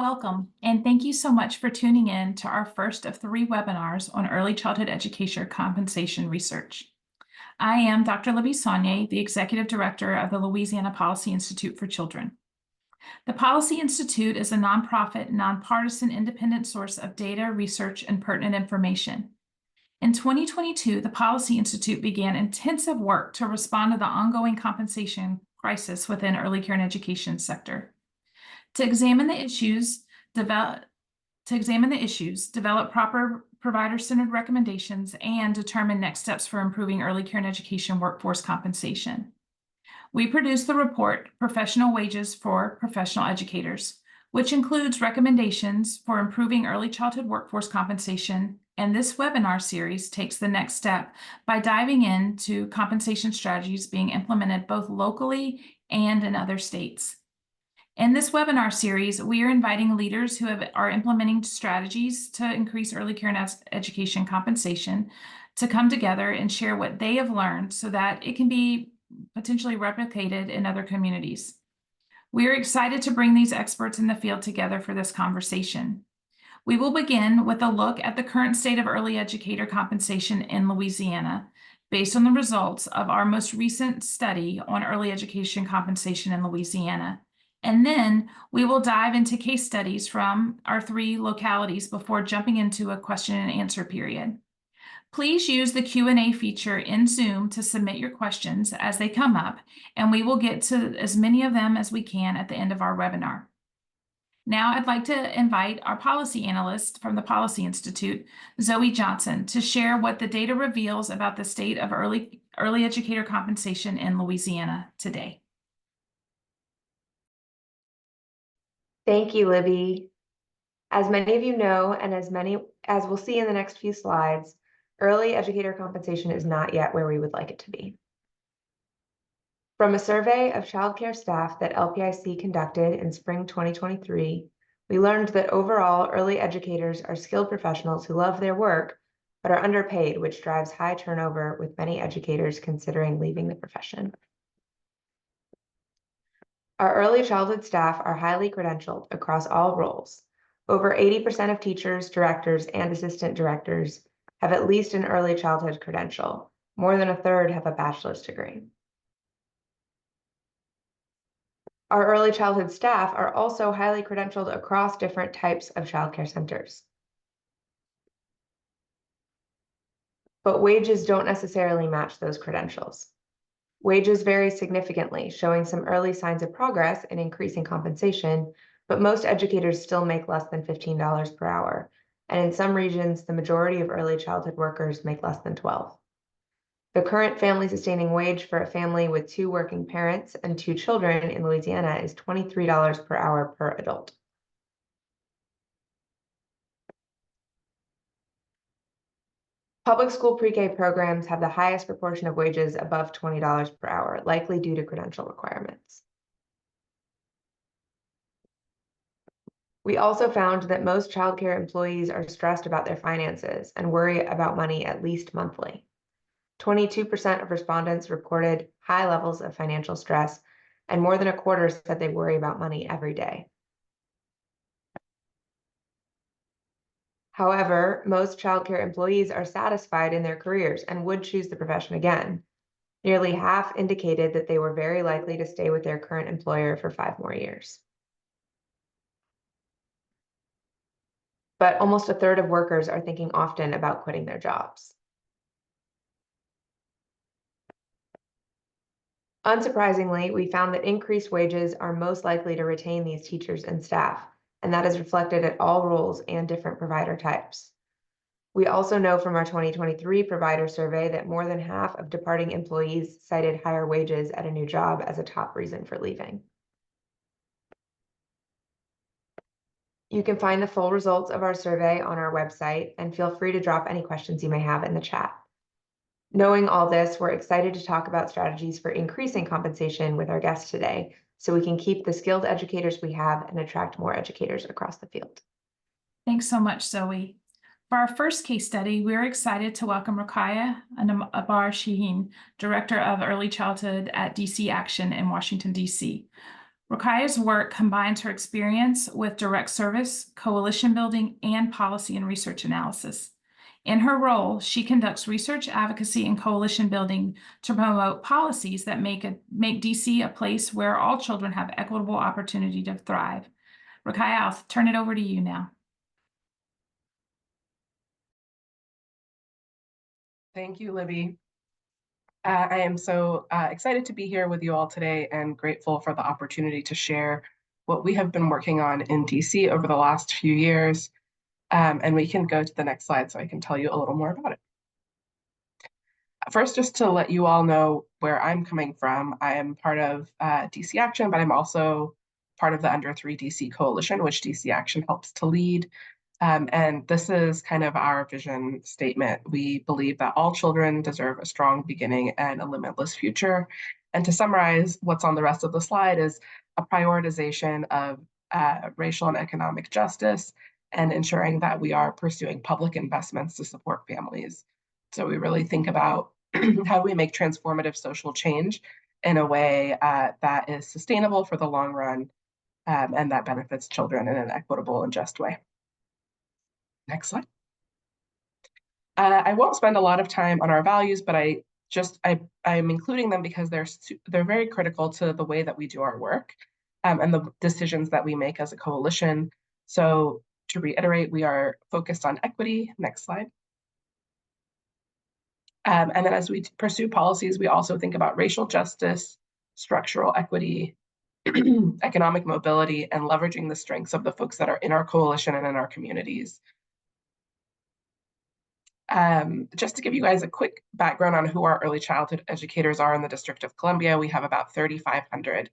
Welcome, and thank you so much for tuning in to our first of 3 webinars on early childhood education compensation research. I am Dr. Libby Saunier, the Executive Director of the Louisiana Policy Institute for Children. The Policy Institute is a nonprofit, nonpartisan, independent source of data, research, and pertinent information. In 2022, the Policy Institute began intensive work to respond to the ongoing compensation crisis within early care and education sector. To examine the issues, develop proper provider-centered recommendations, and determine next steps for improving early care and education workforce compensation. We produce the report, Professional Wages for Professional Educators, which includes recommendations for improving early childhood workforce compensation, and this webinar series takes the next step by diving into compensation strategies being implemented both locally and in other states. In this webinar series, we are inviting leaders who are implementing strategies to increase early care and education compensation to come together and share what they have learned so that it can be potentially replicated in other communities. We are excited to bring these experts in the field together for this conversation. We will begin with a look at the current state of early educator compensation in Louisiana, based on the results of our most recent study on early education compensation in Louisiana. And then we will dive into case studies from our 3 localities before jumping into a question and answer period. Please use the Q&A feature in Zoom to submit your questions as they come up, and we will get to as many of them as we can at the end of our webinar. Now I'd like to invite our policy analyst from the Policy Institute, Zoe Johnson, to share what the data reveals about the state of early educator compensation in Louisiana today. Thank you, Libby. As many of you know, and as we'll see in the next few slides, early educator compensation is not yet where we would like it to be. From a survey of childcare staff that LPIC conducted in spring 2023, we learned that overall early educators are skilled professionals who love their work, but are underpaid, which drives high turnover with many educators considering leaving the profession. Our early childhood staff are highly credentialed across all roles. Over 80% of teachers, directors, and assistant directors have at least an early childhood credential. More than a third have a bachelor's degree. Our early childhood staff are also highly credentialed across different types of childcare centers. But wages don't necessarily match those credentials. Wages vary significantly, showing some early signs of progress in increasing compensation, but most educators still make less than $15 per hour. And in some regions, the majority of early childhood workers make less than $12. The current family sustaining wage for a family with 2 working parents and 2 children in Louisiana is $23 per hour per adult. Public school pre-K programs have the highest proportion of wages above $20 per hour, likely due to credential requirements. We also found that most childcare employees are stressed about their finances and worry about money at least monthly. 22% of respondents reported high levels of financial stress, and more than a quarter said they worry about money every day. However, most childcare employees are satisfied in their careers and would choose the profession again. Nearly half indicated that they were very likely to stay with their current employer for 5 more years. But almost a third of workers are thinking often about quitting their jobs. Unsurprisingly, we found that increased wages are most likely to retain these teachers and staff, and that is reflected at all roles and different provider types. We also know from our 2023 provider survey that more than half of departing employees cited higher wages at a new job as a top reason for leaving. You can find the full results of our survey on our website, and feel free to drop any questions you may have in the chat. Knowing all this, we're excited to talk about strategies for increasing compensation with our guests today, so we can keep the skilled educators we have and attract more educators across the field. Thanks so much, Zoe. For our first case study, we're excited to welcome Ruqayya Abar Shaheen, Director of Early Childhood at DC Action in Washington, DC. Rukaya's work combines her experience with direct service, coalition building, and policy and research analysis. In her role, she conducts research, advocacy, and coalition building to promote policies that make DC a place where all children have equitable opportunity to thrive. Rukaya, I'll turn it over to you now. Thank you, Libby. I am so excited to be here with you all today and grateful for the opportunity to share what we have been working on in DC over the last few years. And we can go to the next slide so I can tell you a little more about it. First, just to let you all know where I'm coming from, I am part of DC Action, but I'm also part of the Under 3 DC Coalition, which DC Action helps to lead. And this is kind of our vision statement. We believe that all children deserve a strong beginning and a limitless future. And to summarize what's on the rest of the slide is a prioritization of racial and economic justice and ensuring that we are pursuing public investments to support families. So we really think about how do we make transformative social change in a way that is sustainable for the long run and that benefits children in an equitable and just way. Next slide. I won't spend a lot of time on our values, but I'm including them because they're very critical to the way that we do our work and the decisions that we make as a coalition. So to reiterate, we are focused on equity. Next slide. And then as we pursue policies, we also think about racial justice, structural equity, economic mobility, and leveraging the strengths of the folks that are in our coalition and in our communities. Just to give you guys a quick background on who our early childhood educators are in the District of Columbia, we have about 3,500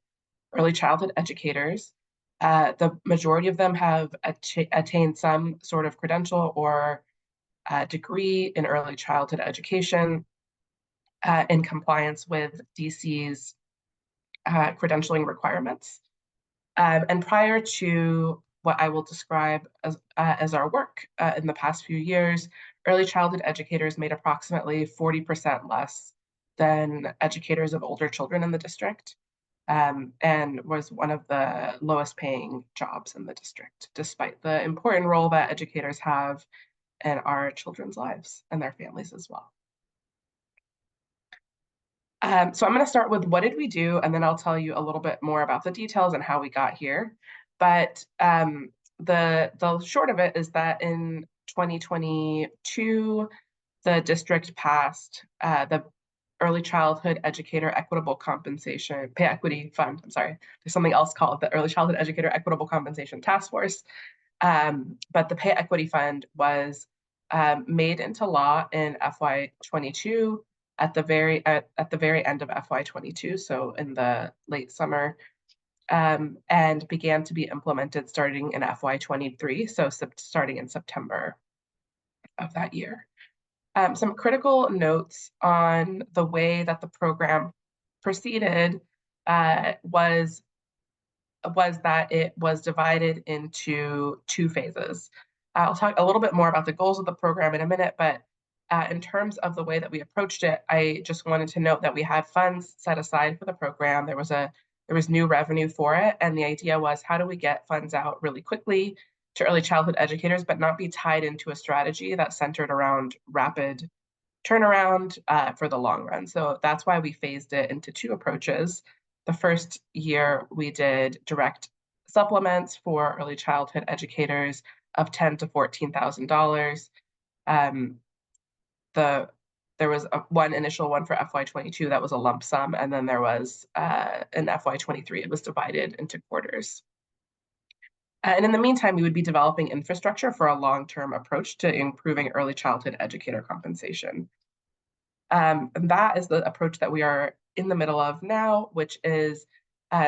early childhood educators. The majority of them have attained some sort of credential or degree in early childhood education in compliance with DC's credentialing requirements. And prior to what I will describe as our work in the past few years, early childhood educators made approximately 40% less than educators of older children in the district, and was one of the lowest paying jobs in the district, despite the important role that educators have in our children's lives and their families as well. So I'm going to start with what did we do, and then I'll tell you a little bit more about the details and how we got here. But the short of it is that in 2022, the district passed the Early Childhood Educator Equitable Compensation, Pay Equity Fund. I'm sorry, there's something else called the Early Childhood Educator Equitable Compensation Task Force. But the Pay Equity Fund was made into law in FY22 at the very end of FY22, so in the late summer, and began to be implemented starting in FY23, so starting in September of that year. Some critical notes on the way that the program proceeded was that it was divided into two phases. I'll talk a little bit more about the goals of the program in a minute, but in terms of the way that we approached it, I just wanted to note that we had funds set aside for the program. There was new revenue for it, and the idea was, how do we get funds out really quickly to early childhood educators, but not be tied into a strategy that's centered around rapid turnaround for the long run. So that's why we phased it into two approaches. The first year we did direct supplements for early childhood educators of $10,000 to $14,000. There was one initial one for FY22 that was a lump sum, and then there was in FY23 it was divided into quarters. And in the meantime, we would be developing infrastructure for a long-term approach to improving early childhood educator compensation. And that is the approach that we are in the middle of now, which is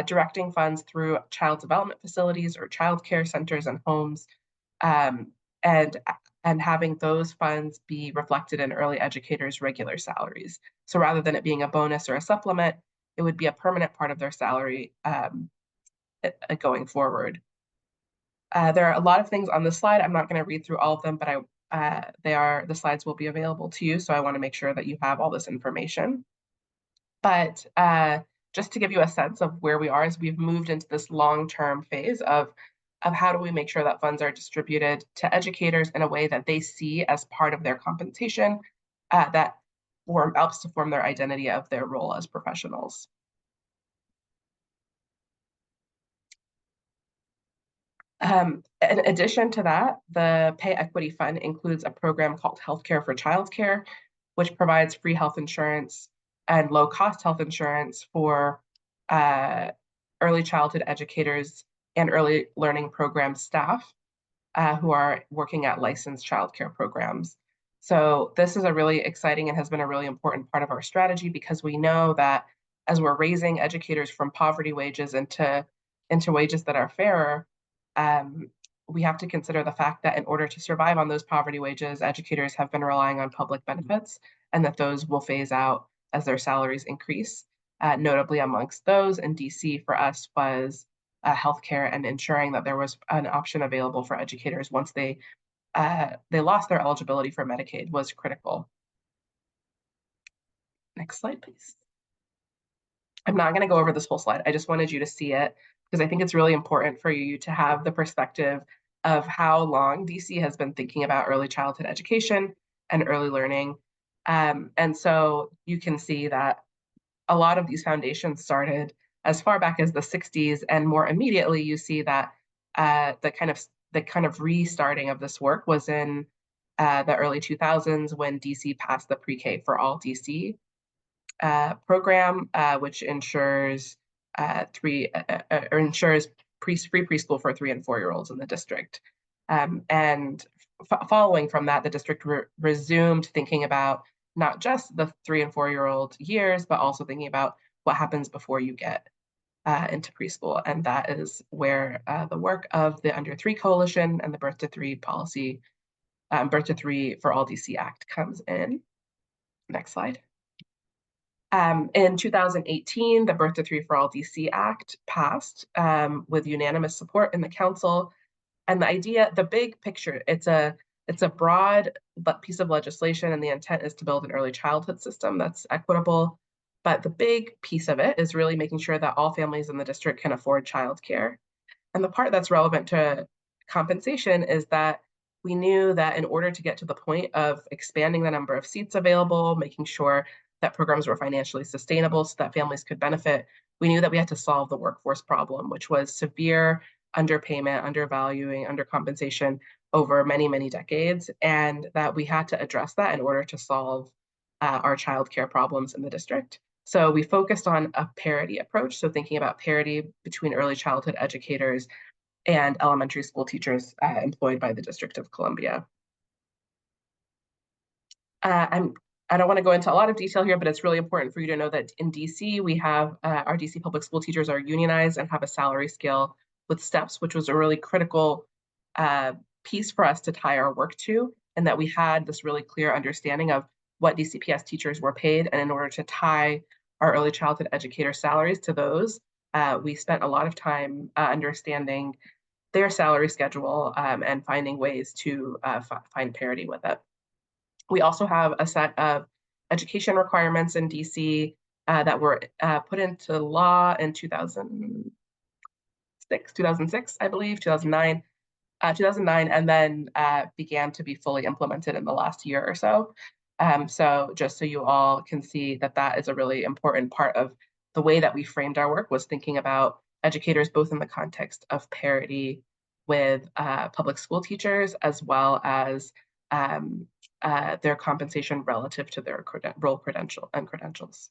directing funds through child development facilities or child care centers and homes, and having those funds be reflected in early educators' regular salaries. So rather than it being a bonus or a supplement, it would be a permanent part of their salary going forward. There are a lot of things on this slide. I'm not going to read through all of them, but the slides will be available to you. So I want to make sure that you have all this information. But just to give you a sense of where we are as we've moved into this long-term phase of how do we make sure that funds are distributed to educators in a way that they see as part of their compensation that helps to form their identity of their role as professionals. In addition to that, the Pay Equity Fund includes a program called Healthcare for Childcare, which provides free health insurance and low-cost health insurance for early childhood educators and early learning program staff who are working at licensed childcare programs. So this is a really exciting and has been a really important part of our strategy, because we know that as we're raising educators from poverty wages into wages that are fairer, we have to consider the fact that in order to survive on those poverty wages, educators have been relying on public benefits, and that those will phase out as their salaries increase. Notably amongst those in DC for us was healthcare, and ensuring that there was an option available for educators once they lost their eligibility for Medicaid was critical. Next slide, please. I'm not going to go over this whole slide. I just wanted you to see it because I think it's really important for you to have the perspective of how long DC has been thinking about early childhood education and early learning. And so you can see that a lot of these foundations started as far back as the 60s, and more immediately you see that the kind of restarting of this work was in the early 2000s when DC passed the Pre-K for All DC program, which ensures free preschool for 3- and 4-year-olds in the district. And following from that, the district resumed thinking about not just the 3- and 4-year-old years, but also thinking about what happens before you get into preschool. And that is where the work of the Under 3 Coalition and the Birth to 3 policy, Birth to 3 for All DC Act comes in. Next slide. In 2018, the Birth to 3 for All DC Act passed with unanimous support in the council. And the idea, the big picture, it's a broad piece of legislation, and the intent is to build an early childhood system that's equitable. But the big piece of it is really making sure that all families in the district can afford childcare. And the part that's relevant to compensation is that we knew that in order to get to the point of expanding the number of seats available, making sure that programs were financially sustainable so that families could benefit, we knew that we had to solve the workforce problem, which was severe underpayment, undervaluing, undercompensation over many, many decades, and that we had to address that in order to solve our childcare problems in the district. So we focused on a parity approach, so thinking about parity between early childhood educators and elementary school teachers employed by the District of Columbia. I don't want to go into a lot of detail here, but it's really important for you to know that in DC, we have our DC public school teachers are unionized and have a salary scale with steps, which was a really critical piece for us to tie our work to, and that we had this really clear understanding of what DCPS teachers were paid. And in order to tie our early childhood educator salaries to those, we spent a lot of time understanding their salary schedule and finding ways to find parity with it. We also have a set of education requirements in DC that were put into law in 2006, I believe, 2009, and then began to be fully implemented in the last year or so. So just so you all can see that that is a really important part of the way that we framed our work, was thinking about educators both in the context of parity with public school teachers, as well as their compensation relative to their role credentials.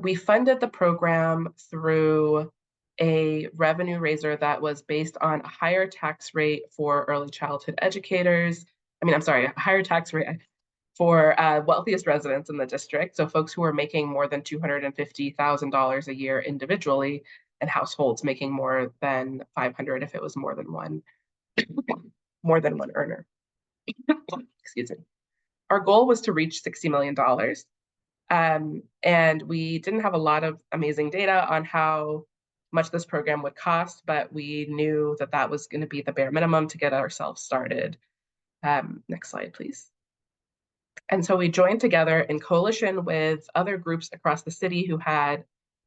We funded the program through a revenue raiser that was based on a higher tax rate for early childhood educators. A higher tax rate for wealthiest residents in the district. So folks who are making more than $250,000 a year individually, and households making more than $500 if it was more than one earner. Excuse me. Our goal was to reach $60 million. And we didn't have a lot of amazing data on how much this program would cost, but we knew that that was going to be the bare minimum to get ourselves started. Next slide, please. And so we joined together in coalition with other groups across the city who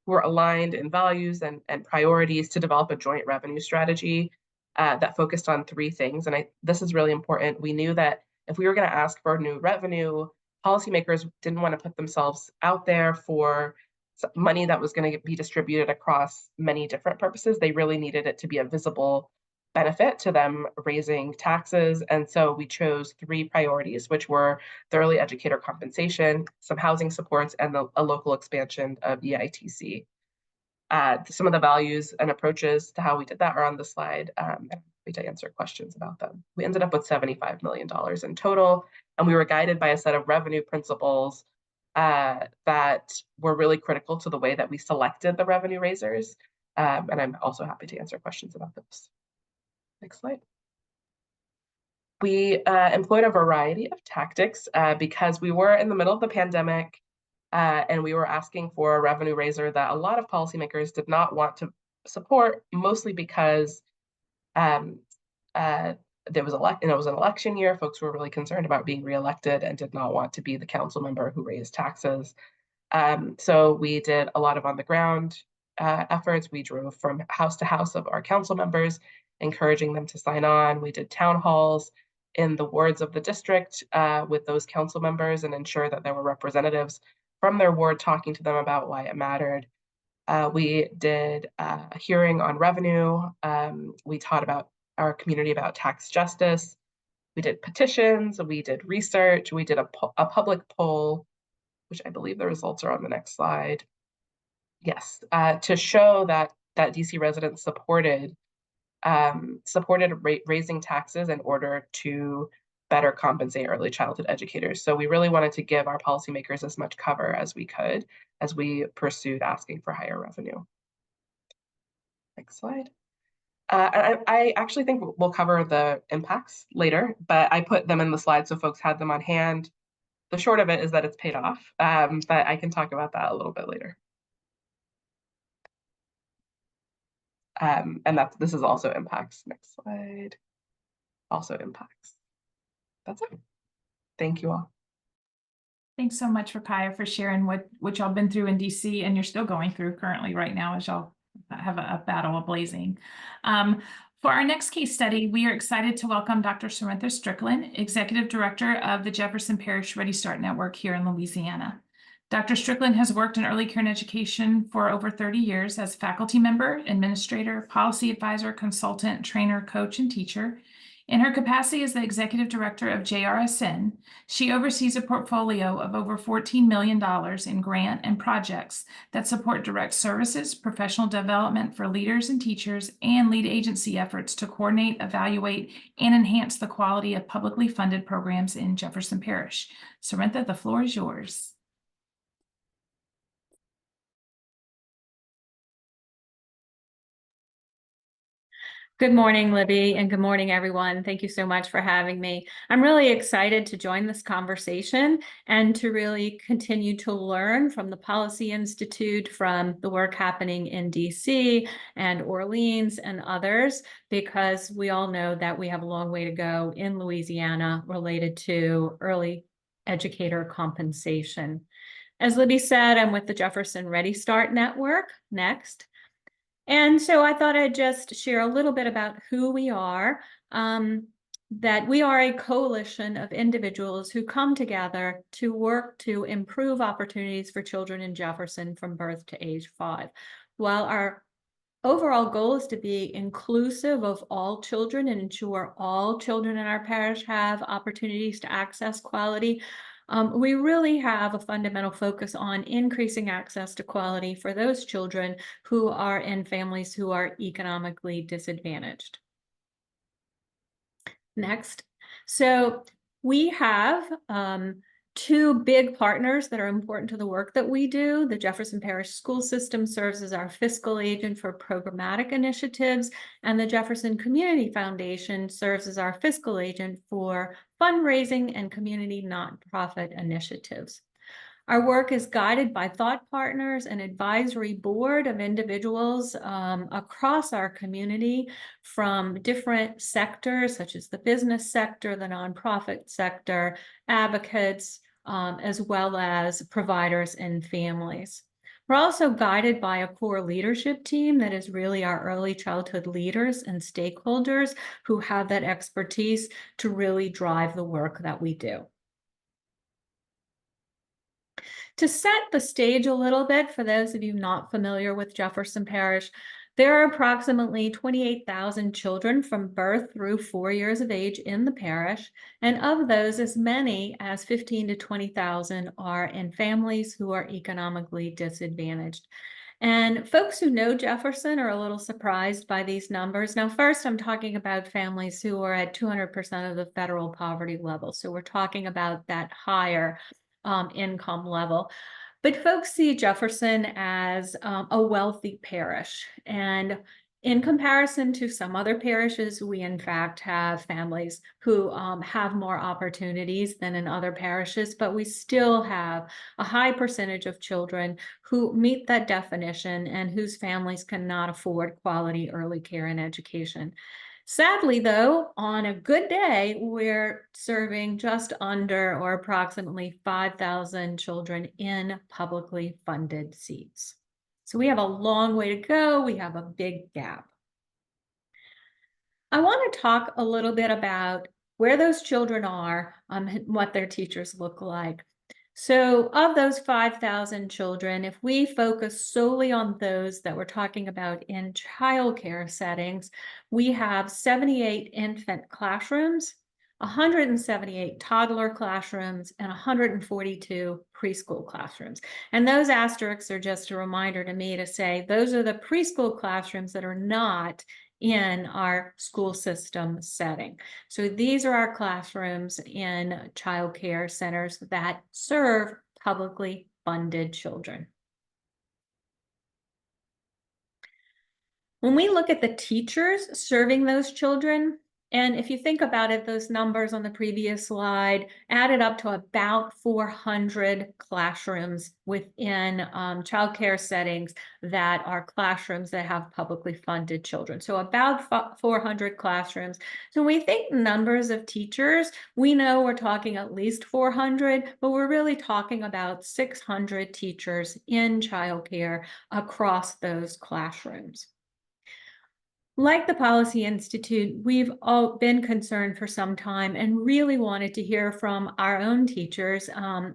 were aligned in values and priorities to develop a joint revenue strategy that focused on three things. And this is really important. We knew that if we were going to ask for new revenue, policymakers didn't want to put themselves out there for money that was going to be distributed across many different purposes. They really needed it to be a visible benefit to them raising taxes. And so we chose three priorities, which were the early educator compensation, some housing supports, and a local expansion of EITC. Some of the values and approaches to how we did that are on the slide. I'm happy to answer questions about them. We ended up with $75 million in total, and we were guided by a set of revenue principles that were really critical to the way that we selected the revenue raisers. And I'm also happy to answer questions about those. Next slide. We employed a variety of tactics because we were in the middle of the pandemic and we were asking for a revenue raiser that a lot of policymakers did not want to support, mostly because it was an election year. Folks were really concerned about being reelected and did not want to be the council member who raised taxes. So we did a lot of on the ground efforts. We drove from house to house of our council members, encouraging them to sign on. We did town halls in the wards of the district with those council members and ensure that there were representatives from their ward talking to them about why it mattered. We did a hearing on revenue. We taught about our community about tax justice. We did petitions. We did research. We did a public poll, which I believe the results are on the next slide. Yes, to show that DC residents supported raising taxes in order to better compensate early childhood educators. So we really wanted to give our policymakers as much cover as we could as we pursued asking for higher revenue. Next slide. I actually think we'll cover the impacts later, but I put them in the slide so folks had them on hand. The short of it is that it's paid off, but I can talk about that a little bit later. And this is also impacts. Next slide. Also impacts. That's it. Thank you all. Thanks so much, Rakaya, for sharing what y'all been through in DC and you're still going through currently right now as y'all have a battle blazing. For our next case study, we are excited to welcome Dr. Sarintha Strickland, Executive Director of the Jefferson Parish Ready Start Network here in Louisiana. Dr. Strickland has worked in early care and education for over 30 years as faculty member, administrator, policy advisor, consultant, trainer, coach, and teacher. In her capacity as the Executive Director of JRSN, she oversees a portfolio of over $14 million in grant and projects that support direct services, professional development for leaders and teachers, and lead agency efforts to coordinate, evaluate, and enhance the quality of publicly funded programs in Jefferson Parish. Sarintha, the floor is yours. Good morning, Libby, and good morning, everyone. Thank you so much for having me. I'm really excited to join this conversation and to really continue to learn from the Policy Institute, from the work happening in DC and Orleans and others, because we all know that we have a long way to go in Louisiana related to early educator compensation. As Libby said, I'm with the Jefferson Ready Start Network next. And so I thought I'd just share a little bit about who we are, that we are a coalition of individuals who come together to work to improve opportunities for children in Jefferson from birth to age 5. While our overall goal is to be inclusive of all children and ensure all children in our parish have opportunities to access quality, we really have a fundamental focus on increasing access to quality for those children who are in families who are economically disadvantaged. Next. So we have two big partners that are important to the work that we do. The Jefferson Parish School System serves as our fiscal agent for programmatic initiatives, and the Jefferson Community Foundation serves as our fiscal agent for fundraising and community nonprofit initiatives. Our work is guided by thought partners and advisory board of individuals across our community from different sectors, such as the business sector, the nonprofit sector, advocates, as well as providers and families. We're also guided by a core leadership team that is really our early childhood leaders and stakeholders who have that expertise to really drive the work that we do. To set the stage a little bit, for those of you not familiar with Jefferson Parish, there are approximately 28,000 children from birth through 4 years of age in the parish, and of those, as many as 15 to 20,000 are in families who are economically disadvantaged. And folks who know Jefferson are a little surprised by these numbers. Now, first, I'm talking about families who are at 200% of the federal poverty level. So we're talking about that higher income level. But folks see Jefferson as a wealthy parish. And in comparison to some other parishes, we in fact have families who have more opportunities than in other parishes, but we still have a high percentage of children who meet that definition and whose families cannot afford quality early care and education. Sadly, though, on a good day, we're serving just under or approximately 5,000 children in publicly funded seats. So we have a long way to go. We have a big gap. I want to talk a little bit about where those children are, what their teachers look like. So of those 5,000 children, if we focus solely on those that we're talking about in childcare settings, we have 78 infant classrooms, 178 toddler classrooms, and 142 preschool classrooms. And those asterisks are just a reminder to me to say those are the preschool classrooms that are not in our school system setting. So these are our classrooms in child care centers that serve publicly funded children. When we look at the teachers serving those children, and if you think about it, those numbers on the previous slide added up to about 400 classrooms within childcare settings that are classrooms that have publicly funded children. So about 400 classrooms. So when we think numbers of teachers, we know we're talking at least 400, but we're really talking about 600 teachers in childcare across those classrooms. Like the Policy Institute, we've all been concerned for some time and really wanted to hear from our own teachers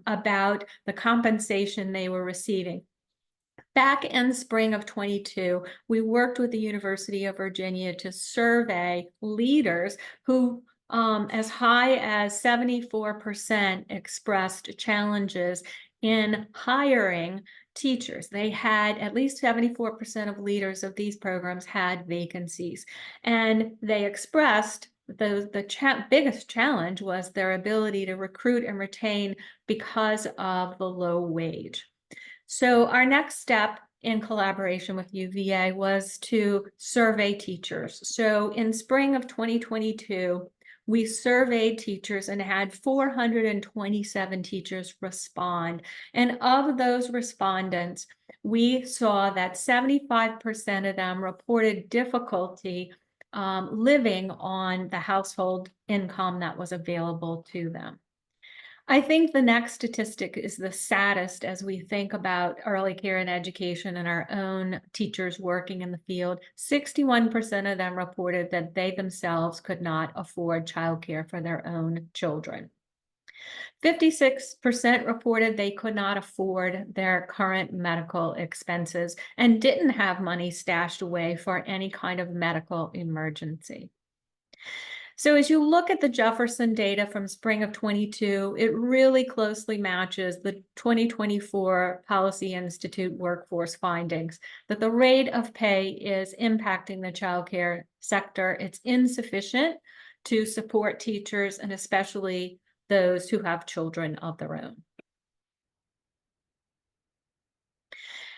about the compensation they were receiving. Back in spring of 22, we worked with the University of Virginia to survey leaders who as high as 74% expressed challenges in hiring teachers. They had at least 74% of leaders of these programs had vacancies, and they expressed the biggest challenge was their ability to recruit and retain because of the low wage. So our next step in collaboration with UVA was to survey teachers. So in spring of 2022, we surveyed teachers and had 427 teachers respond. And of those respondents, we saw that 75% of them reported difficulty living on the household income that was available to them. I think the next statistic is the saddest as we think about early care and education and our own teachers working in the field. 61% of them reported that they themselves could not afford childcare for their own children. 56% reported they could not afford their current medical expenses and didn't have money stashed away for any kind of medical emergency. So as you look at the Jefferson data from spring of 22, it really closely matches the 2024 Policy Institute workforce findings, that the rate of pay is impacting the childcare sector. It's insufficient to support teachers and especially those who have children of their own.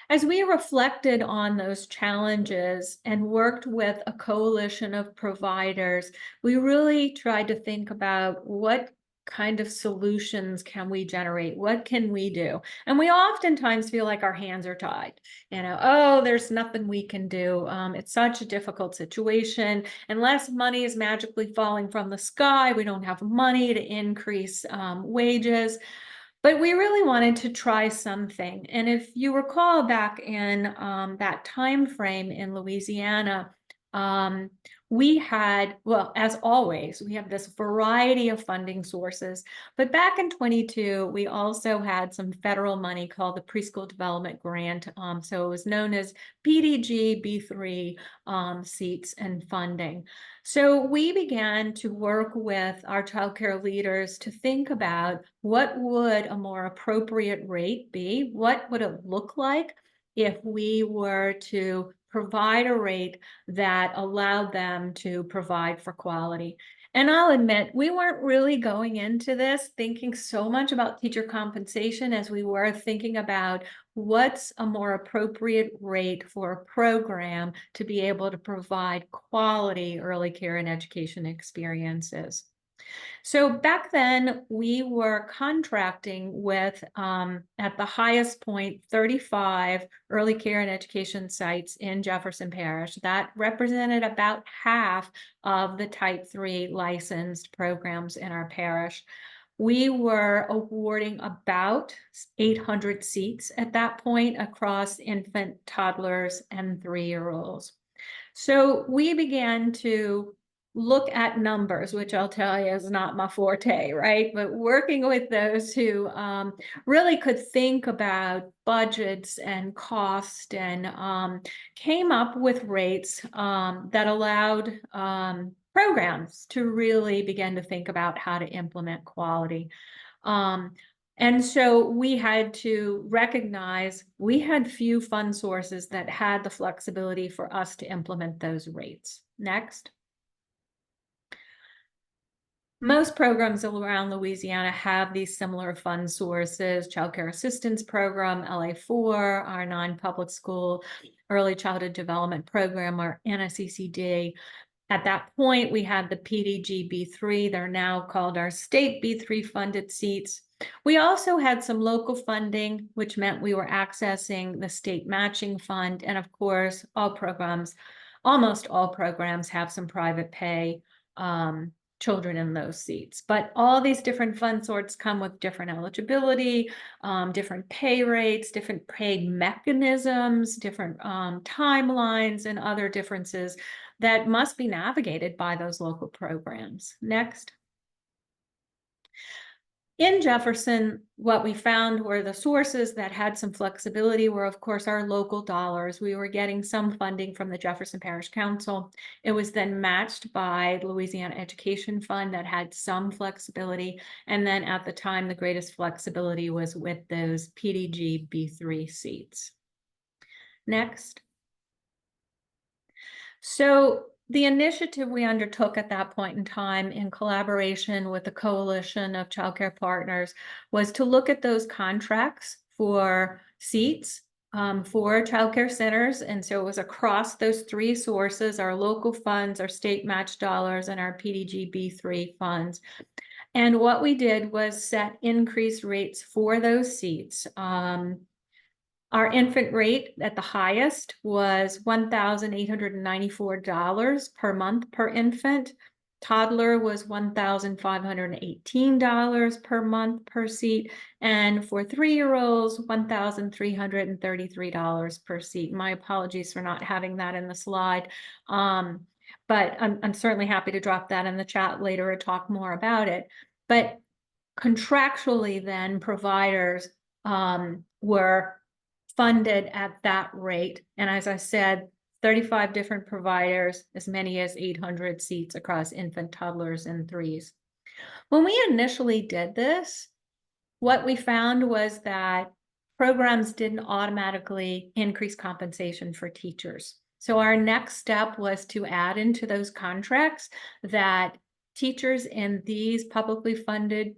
As we reflected on those challenges and worked with a coalition of providers, we really tried to think about what kind of solutions can we generate? What can we do? And we oftentimes feel like our hands are tied. Oh, there's nothing we can do. It's such a difficult situation. Unless money is magically falling from the sky, we don't have money to increase wages. But we really wanted to try something. And if you recall back in that time frame in Louisiana, we had, well, as always, we have this variety of funding sources. But back in 22, we also had some federal money called the Preschool Development Grant. So it was known as PDG B3 seats and funding. So we began to work with our childcare leaders to think about what would a more appropriate rate be? What would it look like if we were to provide a rate that allowed them to provide for quality? And I'll admit, we weren't really going into this thinking so much about teacher compensation as we were thinking about what's a more appropriate rate for a program to be able to provide quality early care and education experiences. So back then, we were contracting with, at the highest point, 35 early care and education sites in Jefferson Parish. That represented about half of the Type 3 licensed programs in our parish. We were awarding about 800 seats at that point across infant, toddlers, and 3-year-olds. So we began to look at numbers, which I'll tell you is not my forte, right? But working with those who really could think about budgets and cost, and came up with rates that allowed programs to really begin to think about how to implement quality. And so we had to recognize we had few fund sources that had the flexibility for us to implement those rates. Next. Most programs around Louisiana have these similar fund sources: Child Care Assistance Program, LA4, our non-public school early childhood development program, or NSECD. At that point, we had the PDG B3. They're now called our state B3 funded seats. We also had some local funding, which meant we were accessing the state matching fund. And of course, almost all programs have some private pay children in those seats. But all these different fund sorts come with different eligibility, different pay rates, different pay mechanisms, different timelines, and other differences that must be navigated by those local programs. Next. In Jefferson, what we found were the sources that had some flexibility were, of course, our local dollars. We were getting some funding from the Jefferson Parish Council. It was then matched by the Louisiana Education Fund that had some flexibility. And then at the time, the greatest flexibility was with those PDG B3 seats. Next. So the initiative we undertook at that point in time, in collaboration with the coalition of childcare partners, was to look at those contracts for seats for childcare centers. And so it was across those three sources: our local funds, our state match dollars, and our PDG B3 funds. And what we did was set increased rates for those seats. Our infant rate at the highest was $1,894 per month per infant. Toddler was $1,518 per month per seat. And for 3-year-olds, $1,333 per seat. My apologies for not having that in the slide. But I'm certainly happy to drop that in the chat later or talk more about it. But contractually then, providers were funded at that rate. And as I said, 35 different providers, as many as 800 seats across infant, toddlers, and 3s. When we initially did this, what we found was that programs didn't automatically increase compensation for teachers. So our next step was to add into those contracts that teachers in these publicly funded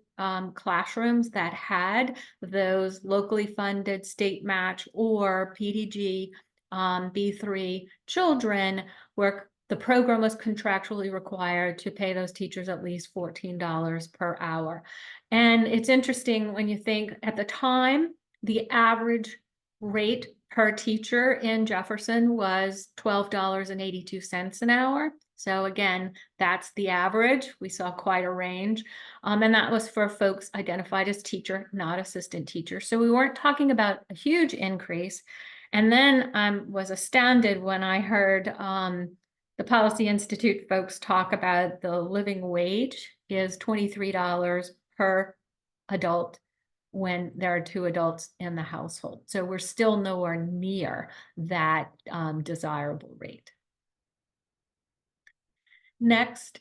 classrooms that had those locally funded state match or PDG B3 children, where the program was contractually required to pay those teachers at least $14 per hour. And it's interesting when you think at the time, the average rate per teacher in Jefferson was $12.82 an hour. So again, that's the average. We saw quite a range. And that was for folks identified as teacher, not assistant teacher. So we weren't talking about a huge increase. And then I was astounded when I heard the Policy Institute folks talk about the living wage is $23 per adult when there are 2 adults in the household. So we're still nowhere near that desirable rate. Next.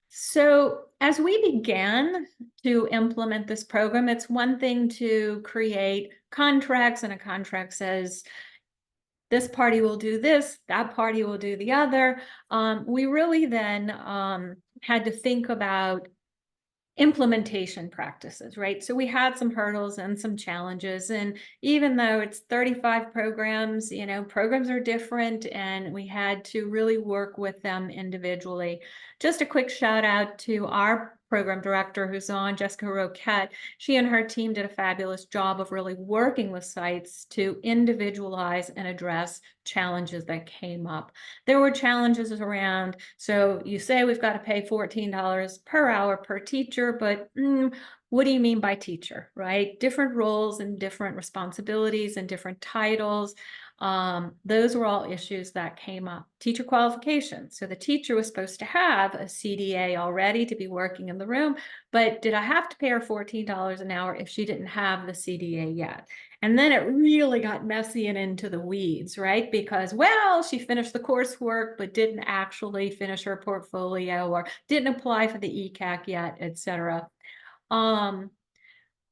So as we began to implement this program, it's one thing to create contracts, and a contract says, this party will do this, that party will do the other. We really then had to think about implementation practices, right? So we had some hurdles and some challenges, and even though it's 35 programs, programs are different, and we had to really work with them individually. Just a quick shout out to our program director who's on, Jessica Roquette. She and her team did a fabulous job of really working with sites to individualize and address challenges that came up. There were challenges around, so you say we've got to pay $14 per hour per teacher, but what do you mean by teacher, right? Different roles and different responsibilities and different titles. Those were all issues that came up. Teacher qualifications. So the teacher was supposed to have a CDA already to be working in the room, but did I have to pay her $14 an hour if she didn't have the CDA yet? And then it really got messy and into the weeds, right? Because, well, she finished the coursework, but didn't actually finish her portfolio or didn't apply for the ECAC yet, et cetera.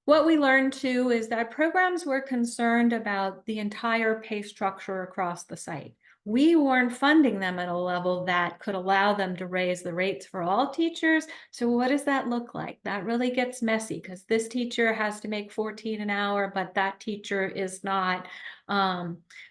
What we learned too is that programs were concerned about the entire pay structure across the site. We weren't funding them at a level that could allow them to raise the rates for all teachers. So what does that look like? That really gets messy because this teacher has to make $14 an hour, but that teacher is not.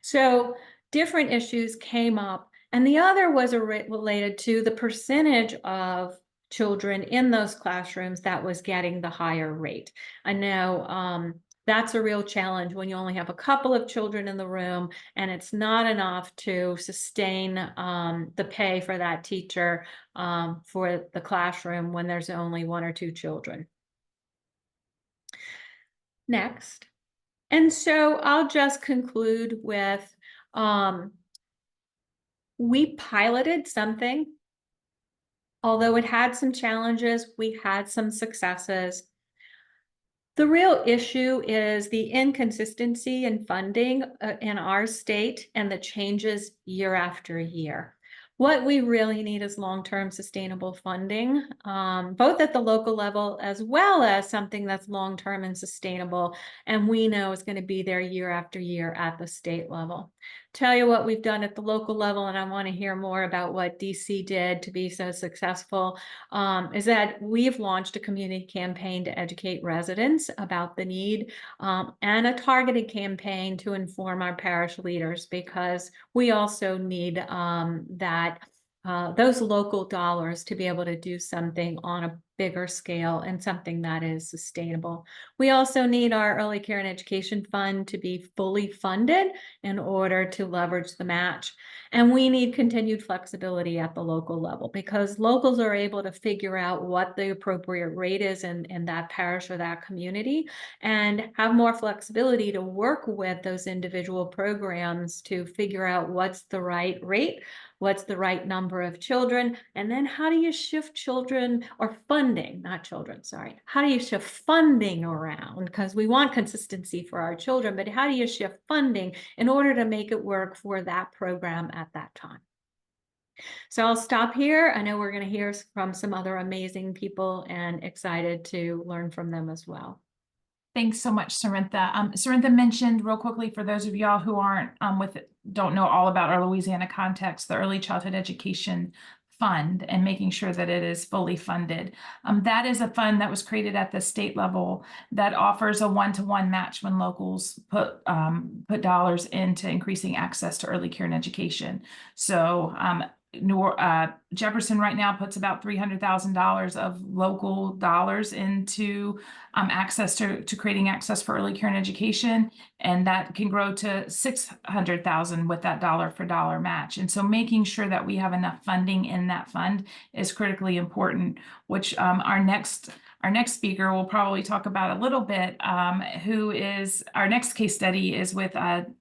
So different issues came up. And the other was related to the percentage of children in those classrooms that was getting the higher rate. I know that's a real challenge when you only have a couple of children in the room and it's not enough to sustain the pay for that teacher for the classroom when there's only 1 or 2 children. Next. And so I'll just conclude with we piloted something. Although it had some challenges, we had some successes. The real issue is the inconsistency in funding in our state and the changes year after year. What we really need is long-term sustainable funding, both at the local level as well as something that's long-term and sustainable, and we know is going to be there year after year at the state level. Tell you what we've done at the local level, and I want to hear more about what DC did to be so successful, is that we've launched a community campaign to educate residents about the need and a targeted campaign to inform our parish leaders, because we also need those local dollars to be able to do something on a bigger scale and something that is sustainable. We also need our early care and education fund to be fully funded in order to leverage the match. And we need continued flexibility at the local level, because locals are able to figure out what the appropriate rate is in that parish or that community, and have more flexibility to work with those individual programs to figure out what's the right rate, what's the right number of children, and then how do you shift children or funding, not children, sorry. How do you shift funding around? Because we want consistency for our children, but how do you shift funding in order to make it work for that program at that time? So I'll stop here. I know we're going to hear from some other amazing people and excited to learn from them as well. Thanks so much, Cerintha. Cerintha mentioned real quickly, for those of y'all who aren't don't know all about our Louisiana context, the Early Childhood Education Fund, and making sure that it is fully funded. That is a fund that was created at the state level that offers a one-to-one match when locals put dollars into increasing access to early care and education. So Jefferson right now puts about $300,000 of local dollars into access to creating access for early care and education, and that can grow to $600,000 with that dollar for dollar match. And so making sure that we have enough funding in that fund is critically important, which our next speaker will probably talk about a little bit, who is our next case study is with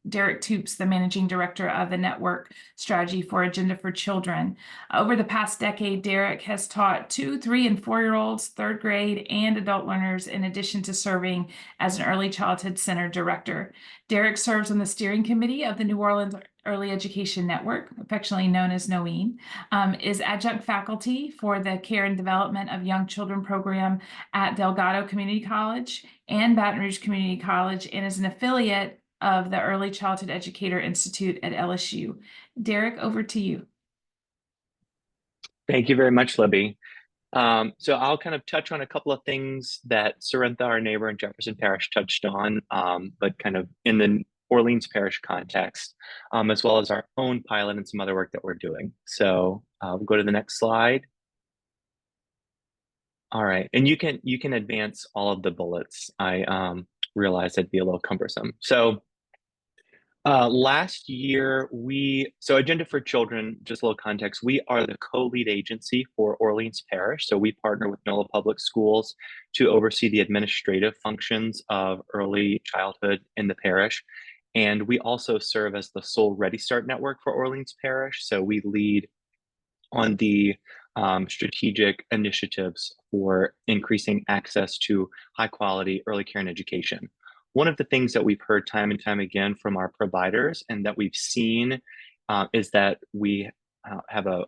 Derek Toops, the managing director of the network strategy for Agenda for Children. Over the past decade, Derek has taught 2, 3, and 4-year-olds, third grade, and adult learners, in addition to serving as an early childhood center director. Derek serves on the steering committee of the New Orleans Early Education Network, affectionately known as NOEN, is adjunct faculty for the Care and Development of Young Children program at Delgado Community College and Baton Rouge Community College, and is an affiliate of the Early Childhood Educator Institute at LSU. Derek, over to you. Thank you very much, Libby. So I'll kind of touch on a couple of things that Sorrento, our neighbor in Jefferson Parish, touched on, but kind of in the Orleans Parish context, as well as our own pilot and some other work that we're doing. So we'll go to the next slide. All right, and you can advance all of the bullets. I realized that'd be a little cumbersome. So last year, so Agenda for Children, just a little context, we are the co-lead agency for Orleans Parish. So we partner with NOLA Public Schools to oversee the administrative functions of early childhood in the parish. And we also serve as the sole Ready Start network for Orleans Parish. So we lead on the strategic initiatives for increasing access to high quality early care and education. One of the things that we've heard time and time again from our providers and that we've seen is that we have a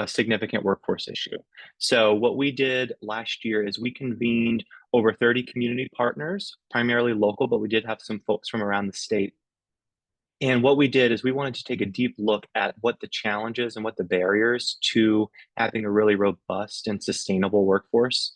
significant workforce issue. So what we did last year is we convened over 30 community partners, primarily local, but we did have some folks from around the state. And what we did is we wanted to take a deep look at what the challenges and what the barriers to having a really robust and sustainable workforce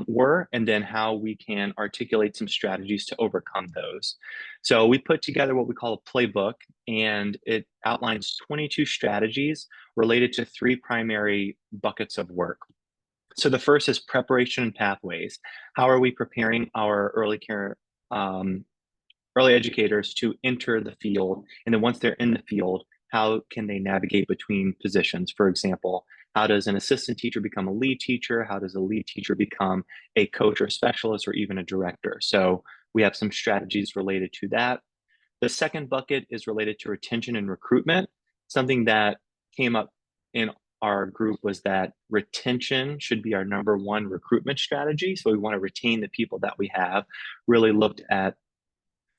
were, and then how we can articulate some strategies to overcome those. So we put together what we call a playbook, and it outlines 22 strategies related to 3 primary buckets of work. So the first is preparation and pathways. How are we preparing our early care early educators to enter the field? And then once they're in the field, how can they navigate between positions? For example, how does an assistant teacher become a lead teacher? How does a lead teacher become a coach or specialist or even a director? So we have some strategies related to that. The second bucket is related to retention and recruitment. Something that came up in our group was that retention should be our #1 recruitment strategy. So we want to retain the people that we have. Really looked at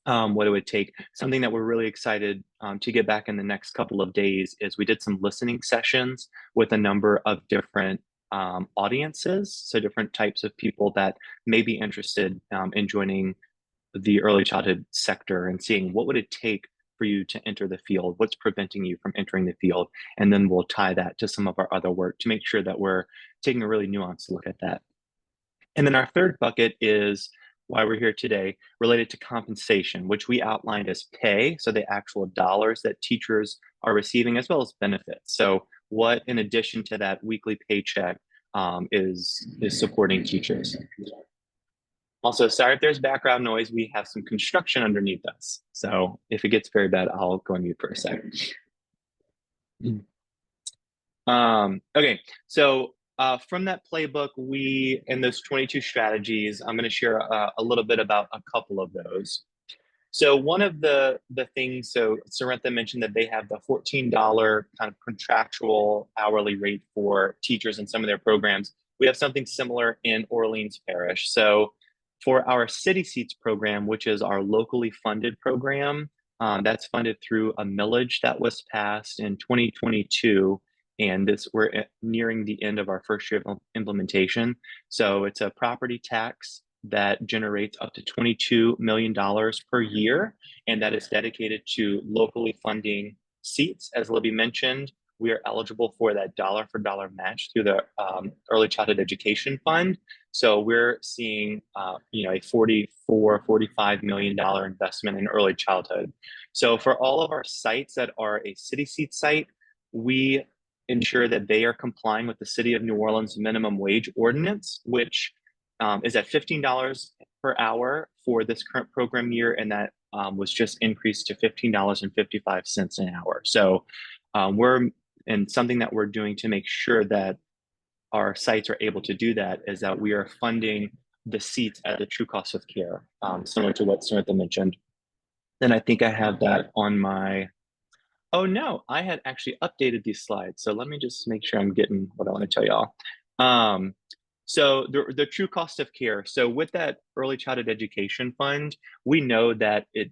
what it would take. Something that we're really excited to get back in the next couple of days is we did some listening sessions with a number of different audiences, so different types of people that may be interested in joining the early childhood sector and seeing what would it take for you to enter the field, what's preventing you from entering the field, and then we'll tie that to some of our other work to make sure that we're taking a really nuanced look at that. And then our third bucket is why we're here today, related to compensation, which we outlined as pay, so the actual dollars that teachers are receiving, as well as benefits. So what, in addition to that weekly paycheck, is supporting teachers. Also, sorry if there's background noise, we have some construction underneath us. So if it gets very bad, I'll go on mute for a second. Okay, so from that playbook, in those 22 strategies, I'm going to share a little bit about a couple of those. So one of the things, so Sorrento mentioned that they have the $14 kind of contractual hourly rate for teachers in some of their programs. We have something similar in Orleans Parish. So for our City Seats program, which is our locally funded program, that's funded through a millage that was passed in 2022. And we're nearing the end of our first year of implementation. So it's a property tax that generates up to $22 million per year, and that is dedicated to locally funding seats. As Libby mentioned, we are eligible for that dollar for dollar match through the Early Childhood Education Fund. So we're seeing a $45 million investment in early childhood. So for all of our sites that are a City Seat site, we ensure that they are complying with the City of New Orleans minimum wage ordinance, which is at $15 per hour for this current program year, and that was just increased to $15.55 an hour. So and something that we're doing to make sure that our sites are able to do that is that we are funding the seats at the true cost of care, similar to what Samantha mentioned. And I think I have that on my, oh no, I had actually updated these slides. So let me just make sure I'm getting what I want to tell y'all. So the true cost of care. So with that early childhood education fund, we know that it,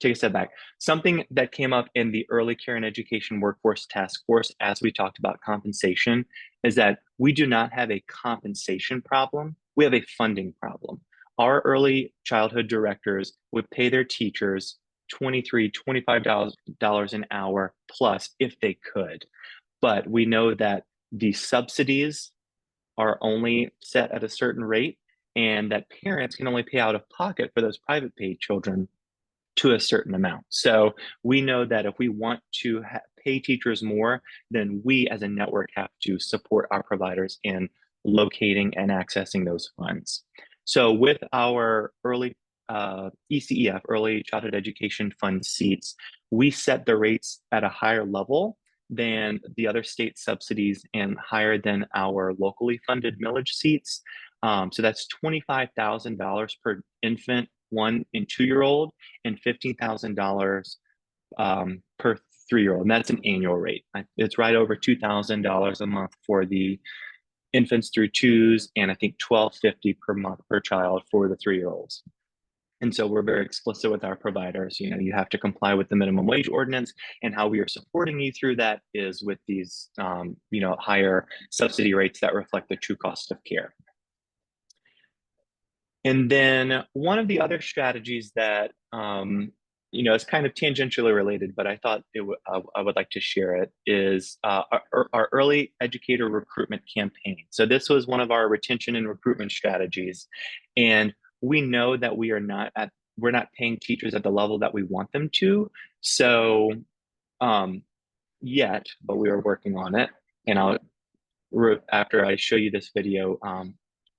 take a step back. Something that came up in the early care and education workforce task force, as we talked about compensation, is that we do not have a compensation problem. We have a funding problem. Our early childhood directors would pay their teachers $23, $25 an hour plus if they could. But we know that the subsidies are only set at a certain rate, and that parents can only pay out of pocket for those private paid children to a certain amount. So we know that if we want to pay teachers more, then we as a network have to support our providers in locating and accessing those funds. So with our early ECEF, Early Childhood Education Fund seats, we set the rates at a higher level than the other state subsidies and higher than our locally funded millage seats. So that's $25,000 per infant 1- and 2-year-old, and $15,000 per 3-year-old. And that's an annual rate. It's right over $2,000 a month for the infants through 2s, and I think $1,250 per month per child for the 3-year-olds. And so we're very explicit with our providers. You know, you have to comply with the minimum wage ordinance, and how we are supporting you through that is with these, you know, higher subsidy rates that reflect the true cost of care. And then one of the other strategies that, you know, is kind of tangentially related, but I thought I would like to share it, is our early educator recruitment campaign. So this was one of our retention and recruitment strategies. And we know that we're not paying teachers at the level that we want them to. So yet, but we are working on it. And after I show you this video,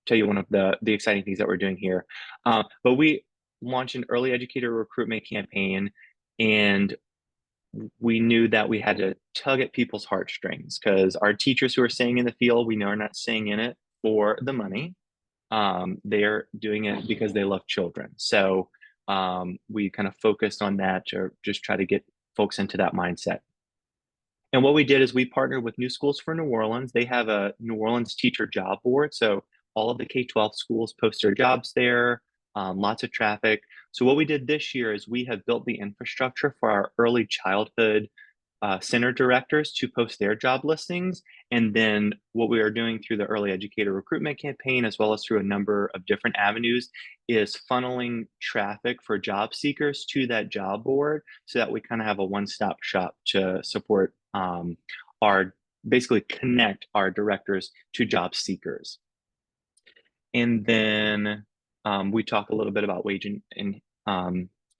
tell you one of the exciting things that we're doing here. But we launched an early educator recruitment campaign, and we knew that we had to tug at people's heartstrings, because our teachers who are staying in the field, we know are not staying in it for the money. They're doing it because they love children. So we kind of focused on that to just try to get folks into that mindset. And what we did is we partnered with New Schools for New Orleans. They have a New Orleans teacher job board. So all of the K-12 schools post their jobs there, lots of traffic. So what we did this year is we have built the infrastructure for our early childhood center directors to post their job listings. And then what we are doing through the early educator recruitment campaign, as well as through a number of different avenues, is funneling traffic for job seekers to that job board, so that we kind of have a one-stop shop to support basically connect our directors to job seekers. And then we talk a little bit about wage and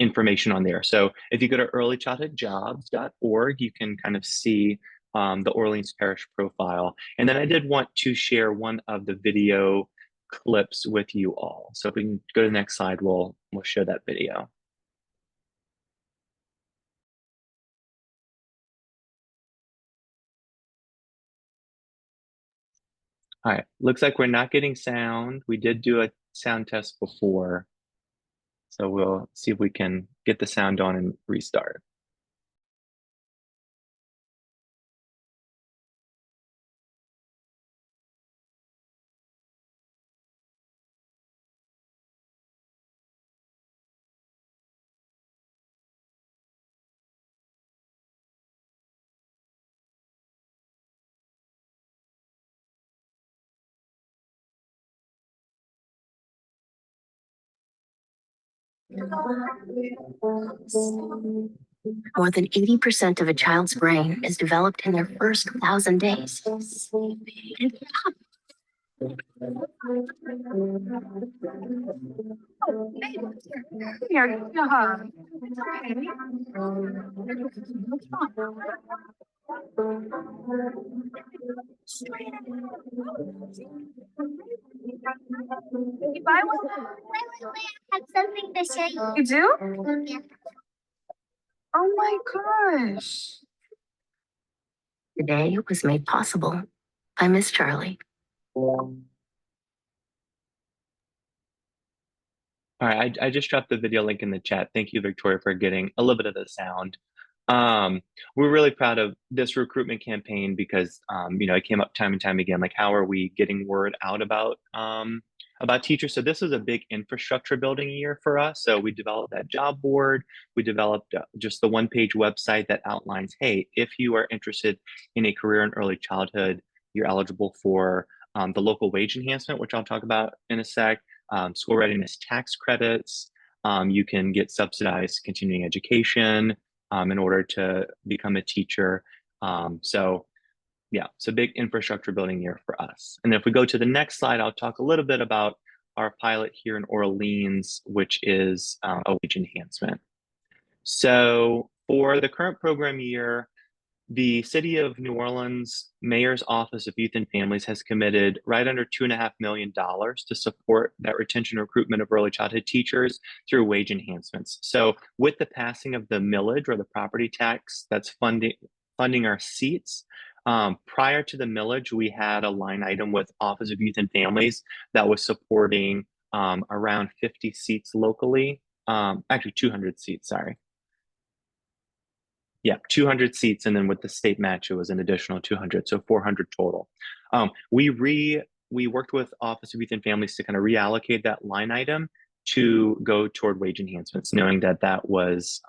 information on there. So if you go to earlychildhoodjobs.org, you can kind of see the Orleans Parish profile. And then I did want to share one of the video clips with you all. So if we can go to the next slide, we'll show that video. All right, looks like we're not getting sound. We did do a sound test before, so we'll see if we can get the sound on and restart. More than 80% of a child's brain is developed in their first 1,000 days. I have something to say. You do? Yeah. Oh my gosh. Today was made possible by Miss Charlie. All right, I just dropped the video link in the chat. Thank you, Victoria, for getting a little bit of the sound. We're really proud of this recruitment campaign because it came up time and time again, like how are we getting word out about teachers? So this is a big infrastructure building year for us. So we developed that job board. We developed just the one-page website that outlines, hey, if you are interested in a career in early childhood, you're eligible for the local wage enhancement, which I'll talk about in a sec. School readiness tax credits. You can get subsidized continuing education in order to become a teacher. So it's a big infrastructure building year for us. And if we go to the next slide, I'll talk a little bit about our pilot here in Orleans, which is a wage enhancement. So for the current program year, the City of New Orleans Mayor's Office of Youth and Families has committed right under $2.5 million to support that retention recruitment of early childhood teachers through wage enhancements. So with the passing of the millage or the property tax that's funding our seats, prior to the millage, we had a line item with Office of Youth and Families that was supporting around 50 seats locally, actually 200 seats, sorry. Yeah, 200 seats, and then with the state match, it was an additional 200, so 400 total. We worked with Office of Youth and Families to kind of reallocate that line item to go toward wage enhancements, knowing that that was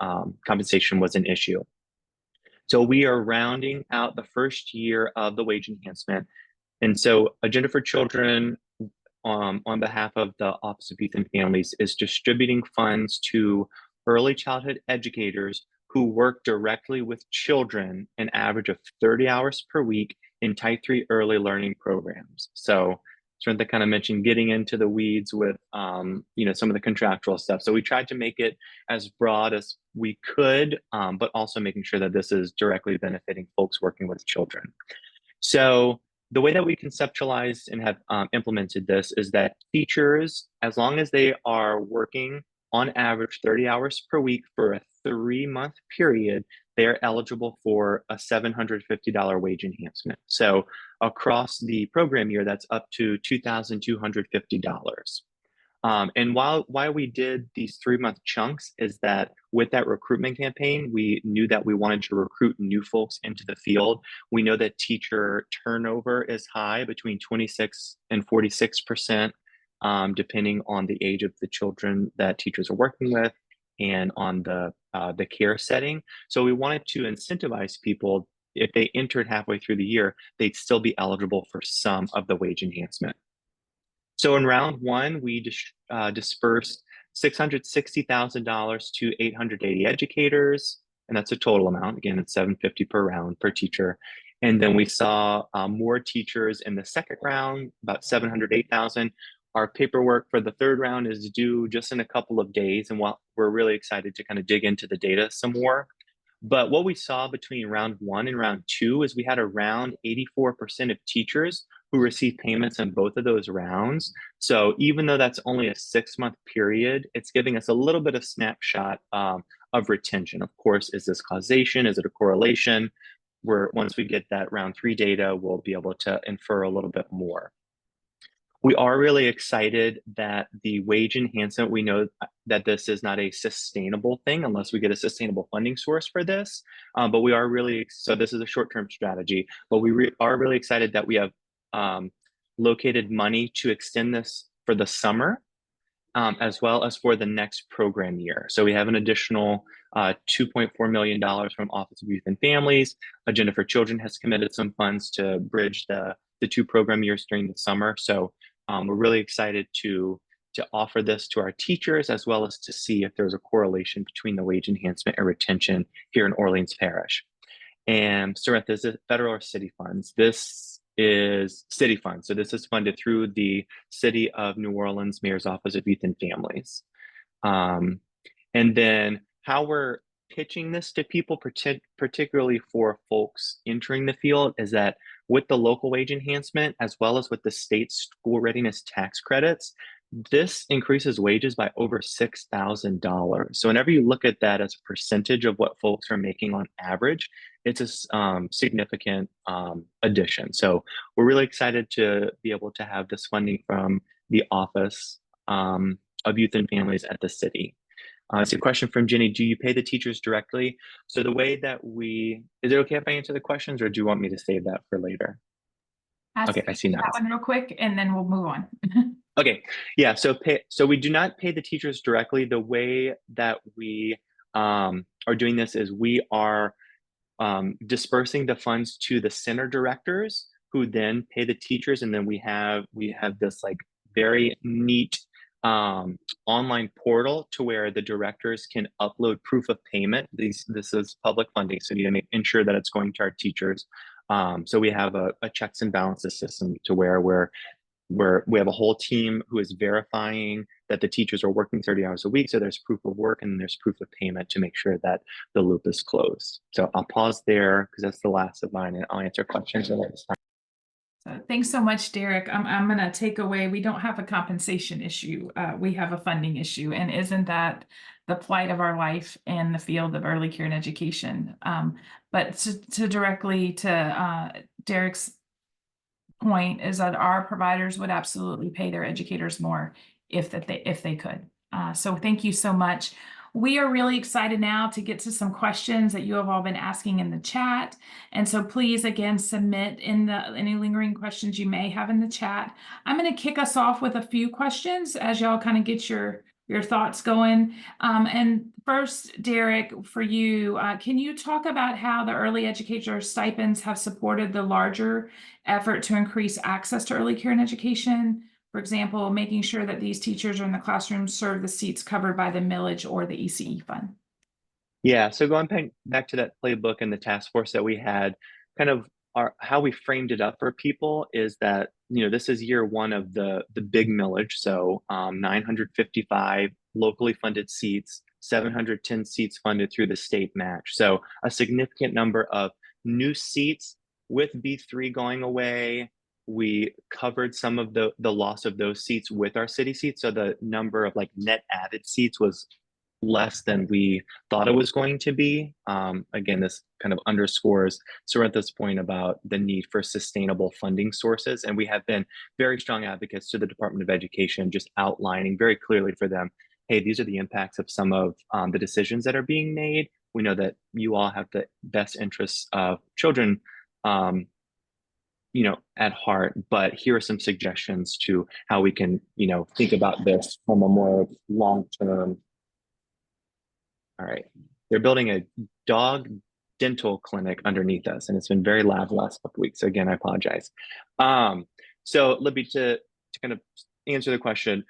compensation was an issue. So we are rounding out the first year of the wage enhancement, and so Agenda for Children, on behalf of the Office of Youth and Families, is distributing funds to early childhood educators who work directly with children an average of 30 hours per week in Type 3 early learning programs. So Samantha kind of mentioned getting into the weeds with some of the contractual stuff. So we tried to make it as broad as we could, but also making sure that this is directly benefiting folks working with children. So the way that we conceptualized and have implemented this is that teachers, as long as they are working on average 30 hours per week for a 3-month period, they are eligible for a $750 wage enhancement. So across the program year, that's up to $2,250. And why we did these 3-month chunks is that with that recruitment campaign, we knew that we wanted to recruit new folks into the field. We know that teacher turnover is high, between 26 and 46%, depending on the age of the children that teachers are working with and on the care setting. So we wanted to incentivize people, if they entered halfway through the year, they'd still be eligible for some of the wage enhancement. So in round one, we dispersed $660,000 to 880 educators, and that's a total amount. Again, it's $750 per round per teacher. And then we saw more teachers in the second round, about 708,000. Our paperwork for the third round is due just in a couple of days, and we're really excited to kind of dig into the data some more. But what we saw between round one and round two is we had around 84% of teachers who received payments in both of those rounds. So even though that's only a 6-month period, it's giving us a little bit of snapshot of retention. Of course, is this causation? Is it a correlation? Once we get that round 3 data, we'll be able to infer a little bit more. We are really excited that the wage enhancement, we know that this is not a sustainable thing unless we get a sustainable funding source for this. But we are so this is a short-term strategy, but we are really excited that we have located money to extend this for the summer, as well as for the next program year. So we have an additional $2.4 million from Office of Youth and Families. Agenda for Children has committed some funds to bridge the 2 program years during the summer. So we're really excited to offer this to our teachers, as well as to see if there's a correlation between the wage enhancement and retention here in Orleans Parish. And Samantha, is it federal or city funds? This is city funds. So this is funded through the City of New Orleans Mayor's Office of Youth and Families. And then how we're pitching this to people, particularly for folks entering the field, is that with the local wage enhancement, as well as with the state school readiness tax credits, this increases wages by over $6,000. So whenever you look at that as a percentage of what folks are making on average, it's a significant addition. So we're really excited to be able to have this funding from the Office of Youth and Families at the city. It's a question from Jenny. Do you pay the teachers directly? So the way that is it okay if I answer the questions, or do you want me to save that for later? Okay, I see now. That one real quick, and then we'll move on. Okay, yeah, so we do not pay the teachers directly. The way that we are doing this is we are dispersing the funds to the center directors, who then pay the teachers, and then we have this like very neat online portal to where the directors can upload proof of payment. This is public funding, so you need to ensure that it's going to our teachers. So we have a checks and balances system to where we have a whole team who is verifying that the teachers are working 30 hours a week. So there's proof of work and there's proof of payment to make sure that the loop is closed. So I'll pause there because that's the last of mine, and I'll answer questions at this time. So thanks so much, Derek. I'm going to take away, we don't have a compensation issue. We have a funding issue. And isn't that the plight of our life in the field of early care and education? But to directly to Derek's point is that our providers would absolutely pay their educators more if they could. So thank you so much. We are really excited now to get to some questions that you have all been asking in the chat. And so please, again, submit any lingering questions you may have in the chat. I'm going to kick us off with a few questions as y'all kind of get your thoughts going. And first, Derek, for you, can you talk about how the early educator stipends have supported the larger effort to increase access to early care and education? For example, making sure that these teachers are in the classroom serve the seats covered by the millage or the ECE fund. Yeah, so going back to that playbook and the task force that we had, kind of how we framed it up for people is that, this is year one of the big millage. So 955 locally funded seats, 710 seats funded through the state match. So a significant number of new seats with B3 going away. We covered some of the loss of those seats with our city seats. So the number of like net added seats was less than we thought it was going to be. Again, this kind of underscores Sarantha's point about the need for sustainable funding sources. And we have been very strong advocates to the Department of Education, just outlining very clearly for them, hey, these are the impacts of some of the decisions that are being made. We know that you all have the best interests of children at heart, but here are some suggestions to how we can, think about this from a more long-term. All right, they're building a dog dental clinic underneath us, and it's been very loud the last couple of weeks. So again, I apologize. So Libby, to kind of answer the question,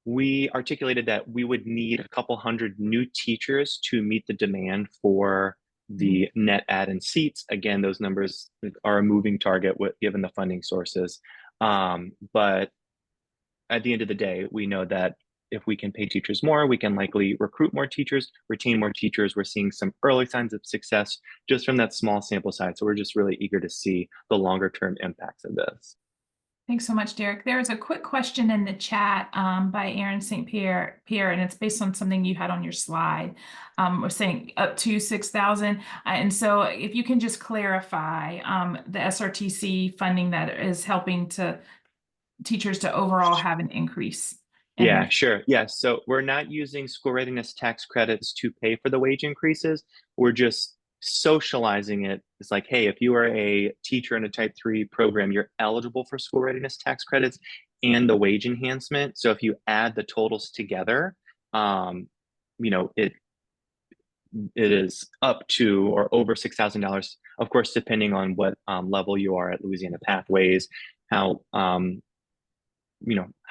we articulated that we would need a couple hundred new teachers to meet the demand for the net add in seats. Again, those numbers are a moving target given the funding sources. But at the end of the day, we know that if we can pay teachers more, we can likely recruit more teachers, retain more teachers. We're seeing some early signs of success just from that small sample size. So we're just really eager to see the longer term impacts of this. Thanks so much, Derek. There's a quick question in the chat by Aaron St. Pierre, and it's based on something you had on your slide. We're saying up to 6,000. And so if you can just clarify the SRTC funding that is helping teachers to overall have an increase. Yeah, sure. Yeah, so we're not using school readiness tax credits to pay for the wage increases. We're just socializing it. It's like, hey, if you are a teacher in a type 3 program, you're eligible for school readiness tax credits and the wage enhancement. So if you add the totals together, it is up to or over $6,000, of course, depending on what level you are at Louisiana Pathways, how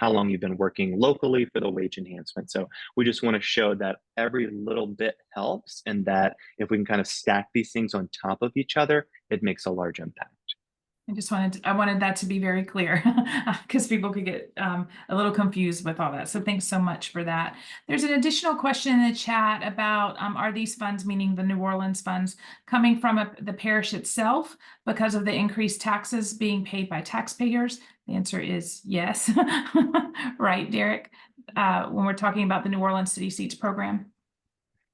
long you've been working locally for the wage enhancement. So we just want to show that every little bit helps, and that if we can kind of stack these things on top of each other, it makes a large impact. I wanted that to be very clear because people could get a little confused with all that. So thanks so much for that. There's an additional question in the chat about are these funds, meaning the New Orleans funds, coming from the parish itself because of the increased taxes being paid by taxpayers? The answer is yes. Right, Derek? When we're talking about the New Orleans City Seats program.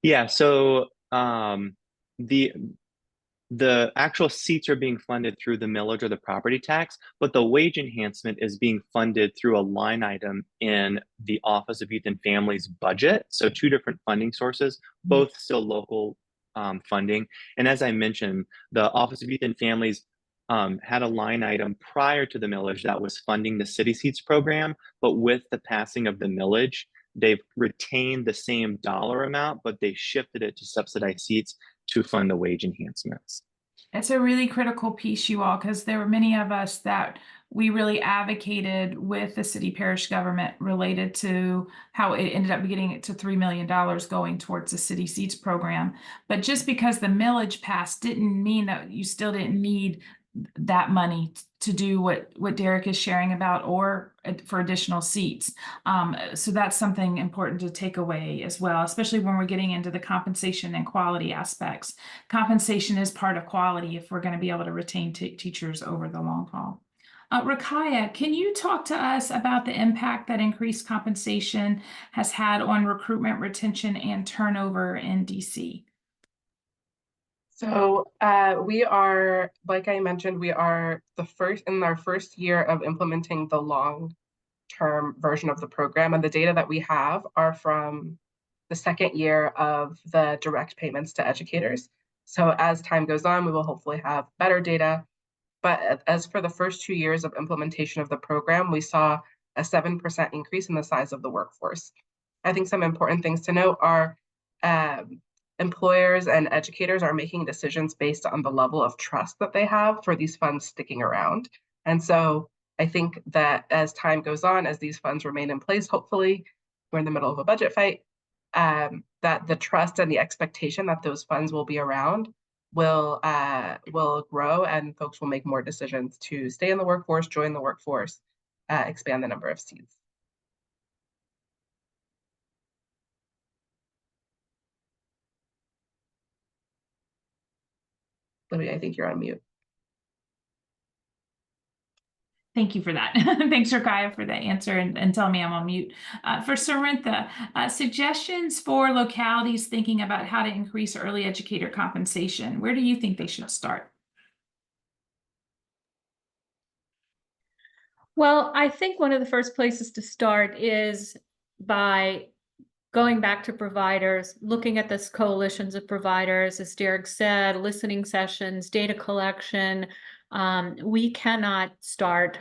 Yeah, so the actual seats are being funded through the millage or the property tax, but the wage enhancement is being funded through a line item in the Office of Youth and Families budget. So two different funding sources, both still local funding. And as I mentioned, the Office of Youth and Families had a line item prior to the millage that was funding the City Seats program, but with the passing of the millage, they've retained the same dollar amount, but they shifted it to subsidized seats to fund the wage enhancements. It's a really critical piece, you all, because there were many of us that we really advocated with the city parish government related to how it ended up getting it to $3 million going towards the City Seats program. But just because the millage passed didn't mean that you still didn't need that money to do what Derek is sharing about or for additional seats. So that's something important to take away as well, especially when we're getting into the compensation and quality aspects. Compensation is part of quality if we're going to be able to retain teachers over the long haul. Rakaya, can you talk to us about the impact that increased compensation has had on recruitment, retention, and turnover in DC? So we are, like I mentioned, we are in our first year of implementing the long-term version of the program, and the data that we have are from the second year of the direct payments to educators. So as time goes on, we will hopefully have better data. But as for the first 2 years of implementation of the program, we saw a 7% increase in the size of the workforce. I think some important things to note are employers and educators are making decisions based on the level of trust that they have for these funds sticking around. And so I think that as time goes on, as these funds remain in place, hopefully we're in the middle of a budget fight, that the trust and the expectation that those funds will be around will grow, and folks will make more decisions to stay in the workforce, join the workforce, expand the number of seats. Libby, I think you're on mute. Thank you for that. Thanks, Rakaya, for that answer and telling me I'm on mute. For Sarintha, suggestions for localities thinking about how to increase early educator compensation. Where do you think they should start? Well, I think one of the first places to start is by going back to providers, looking at this coalitions of providers, as Derek said, listening sessions, data collection. We cannot start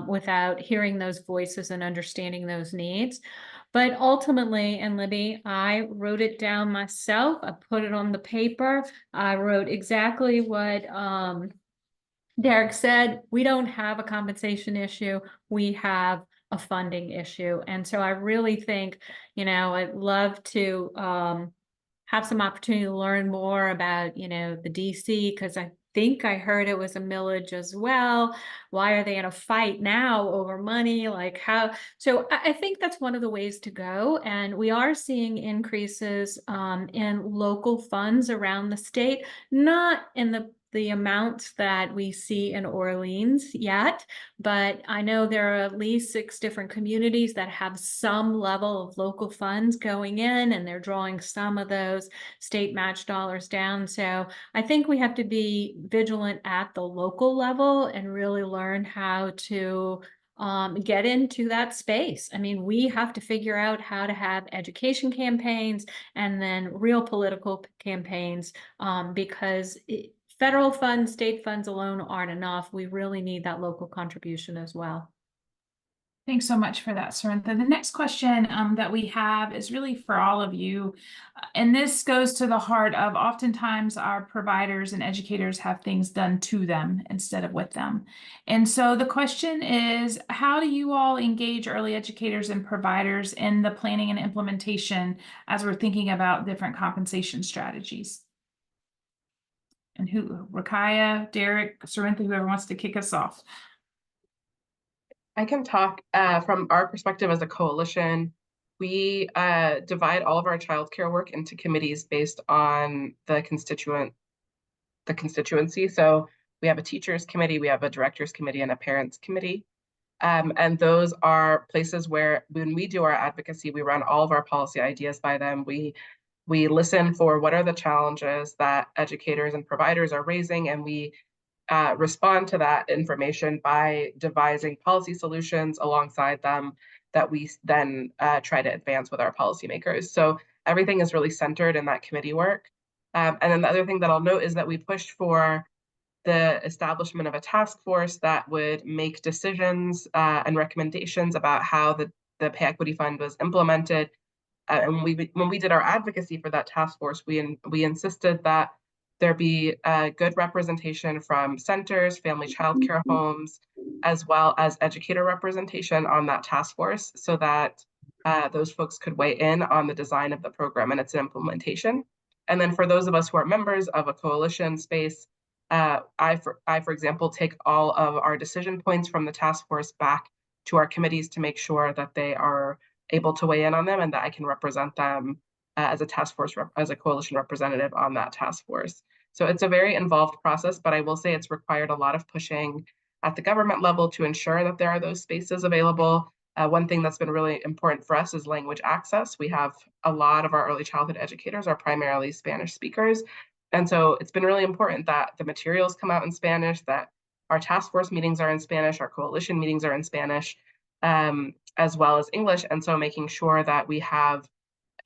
without hearing those voices and understanding those needs. But ultimately, and Libby, I wrote it down myself. I put it on the paper. I wrote exactly what Derek said. We don't have a compensation issue. We have a funding issue. And so I really think, I'd love to have some opportunity to learn more about, the DC, because I think I heard it was a millage as well. Why are they in a fight now over money? Like how? So I think that's one of the ways to go. And we are seeing increases in local funds around the state, not in the amounts that we see in Orleans yet, but I know there are at least 6 different communities that have some level of local funds going in, and they're drawing some of those state match dollars down. So I think we have to be vigilant at the local level and really learn how to get into that space. I mean, we have to figure out how to have education campaigns and then real political campaigns because federal funds, state funds alone aren't enough. We really need that local contribution as well. Thanks so much for that, Sarintha. The next question that we have is really for all of you. And this goes to the heart of oftentimes our providers and educators have things done to them instead of with them. And so the question is, how do you all engage early educators and providers in the planning and implementation as we're thinking about different compensation strategies? And who, Rakaya, Derek, Sorrentha, whoever wants to kick us off. I can talk from our perspective as a coalition. We divide all of our childcare work into committees based on the constituency. So we have a teachers committee, we have a directors committee, and a parents committee. And those are places where when we do our advocacy, we run all of our policy ideas by them. We listen for what are the challenges that educators and providers are raising, and we respond to that information by devising policy solutions alongside them that we then try to advance with our policymakers. So everything is really centered in that committee work. And then the other thing that I'll note is that we pushed for the establishment of a task force that would make decisions and recommendations about how the Pay Equity Fund was implemented. And when we did our advocacy for that task force, we insisted that there be a good representation from centers, family child care homes, as well as educator representation on that task force, so that those folks could weigh in on the design of the program and its implementation. And then for those of us who are members of a coalition space, I, for example, take all of our decision points from the task force back to our committees to make sure that they are able to weigh in on them and that I can represent them as a task force, as a coalition representative on that task force. So it's a very involved process, but I will say it's required a lot of pushing at the government level to ensure that there are those spaces available. One thing that's been really important for us is language access. We have a lot of our early childhood educators are primarily Spanish speakers. And so it's been really important that the materials come out in Spanish, that our task force meetings are in Spanish, our coalition meetings are in Spanish, as well as English. And so making sure that we have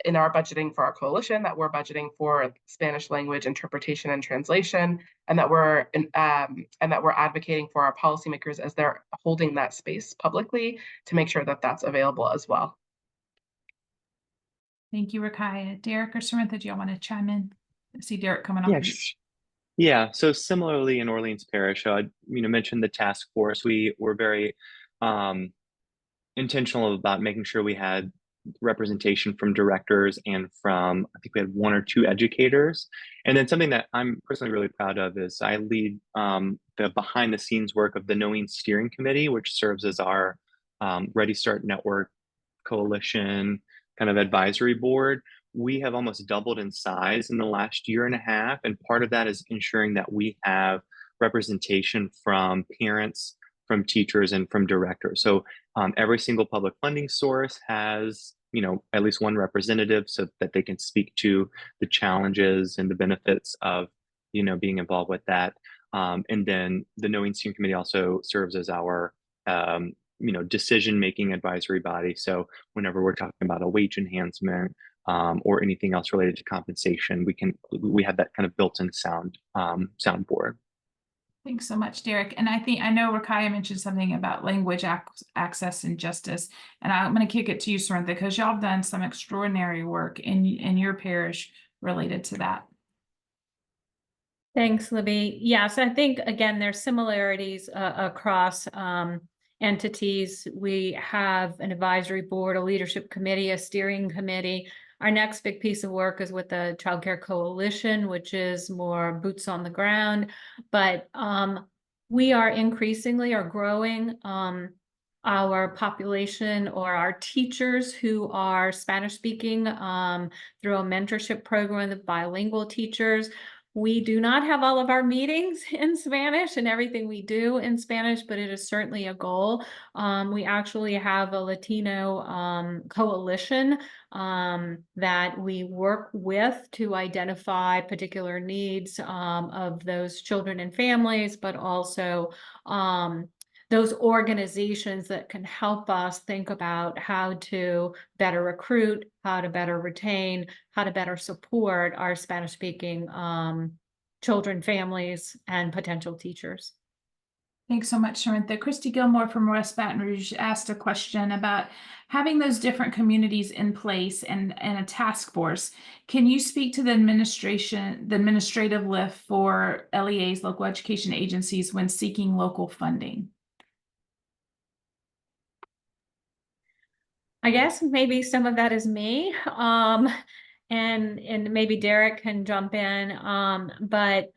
in our budgeting for our coalition, that we're budgeting for Spanish language interpretation and translation, and that we're advocating for our policymakers as they're holding that space publicly to make sure that that's available as well. Thank you, Rakaya. Derek or Sorrentha, do y'all want to chime in? I see Derek coming Yeah, up. yeah. So similarly in Orleans Parish, I mentioned the task force. We were very intentional about making sure we had representation from directors and from, I think we had 1 or 2 educators. And then something that I'm personally really proud of is I lead the behind the scenes work of the Knowing Steering Committee, which serves as our Ready Start Network coalition kind of advisory board. We have almost doubled in size in the last year and a half. And part of that is ensuring that we have representation from parents, from teachers, and from directors. So every single public funding source has, at least one representative so that they can speak to the challenges and the benefits of, being involved with that. And then the Knowing Steering Committee also serves as our, decision-making advisory body. So whenever we're talking about a wage enhancement or anything else related to compensation, we have that kind of built-in soundboard. Thanks so much, Derek. And I know Rakaya mentioned something about language access and justice. And I'm going to kick it to you, Sorrentha, because y'all have done some extraordinary work in your parish related to that. Thanks, Libby. Yes, I think, again, there's similarities across entities. We have an advisory board, a leadership committee, a steering committee. Our next big piece of work is with the Child Care Coalition, which is more boots on the ground. But we are increasingly growing our population or our teachers who are Spanish speaking through a mentorship program of bilingual teachers. We do not have all of our meetings in Spanish and everything we do in Spanish, but it is certainly a goal. We actually have a Latino coalition that we work with to identify particular needs of those children and families, but also those organizations that can help us think about how to better recruit, how to better retain, how to better support our Spanish-speaking children, families, and potential teachers. Thanks so much, Sorrentha. Christy Gilmore from West Baton Rouge asked a question about having those different communities in place and a task force. Can you speak to the administrative lift for LEAs, local education agencies, when seeking local funding? I guess maybe some of that is me, and maybe Derek can jump in, but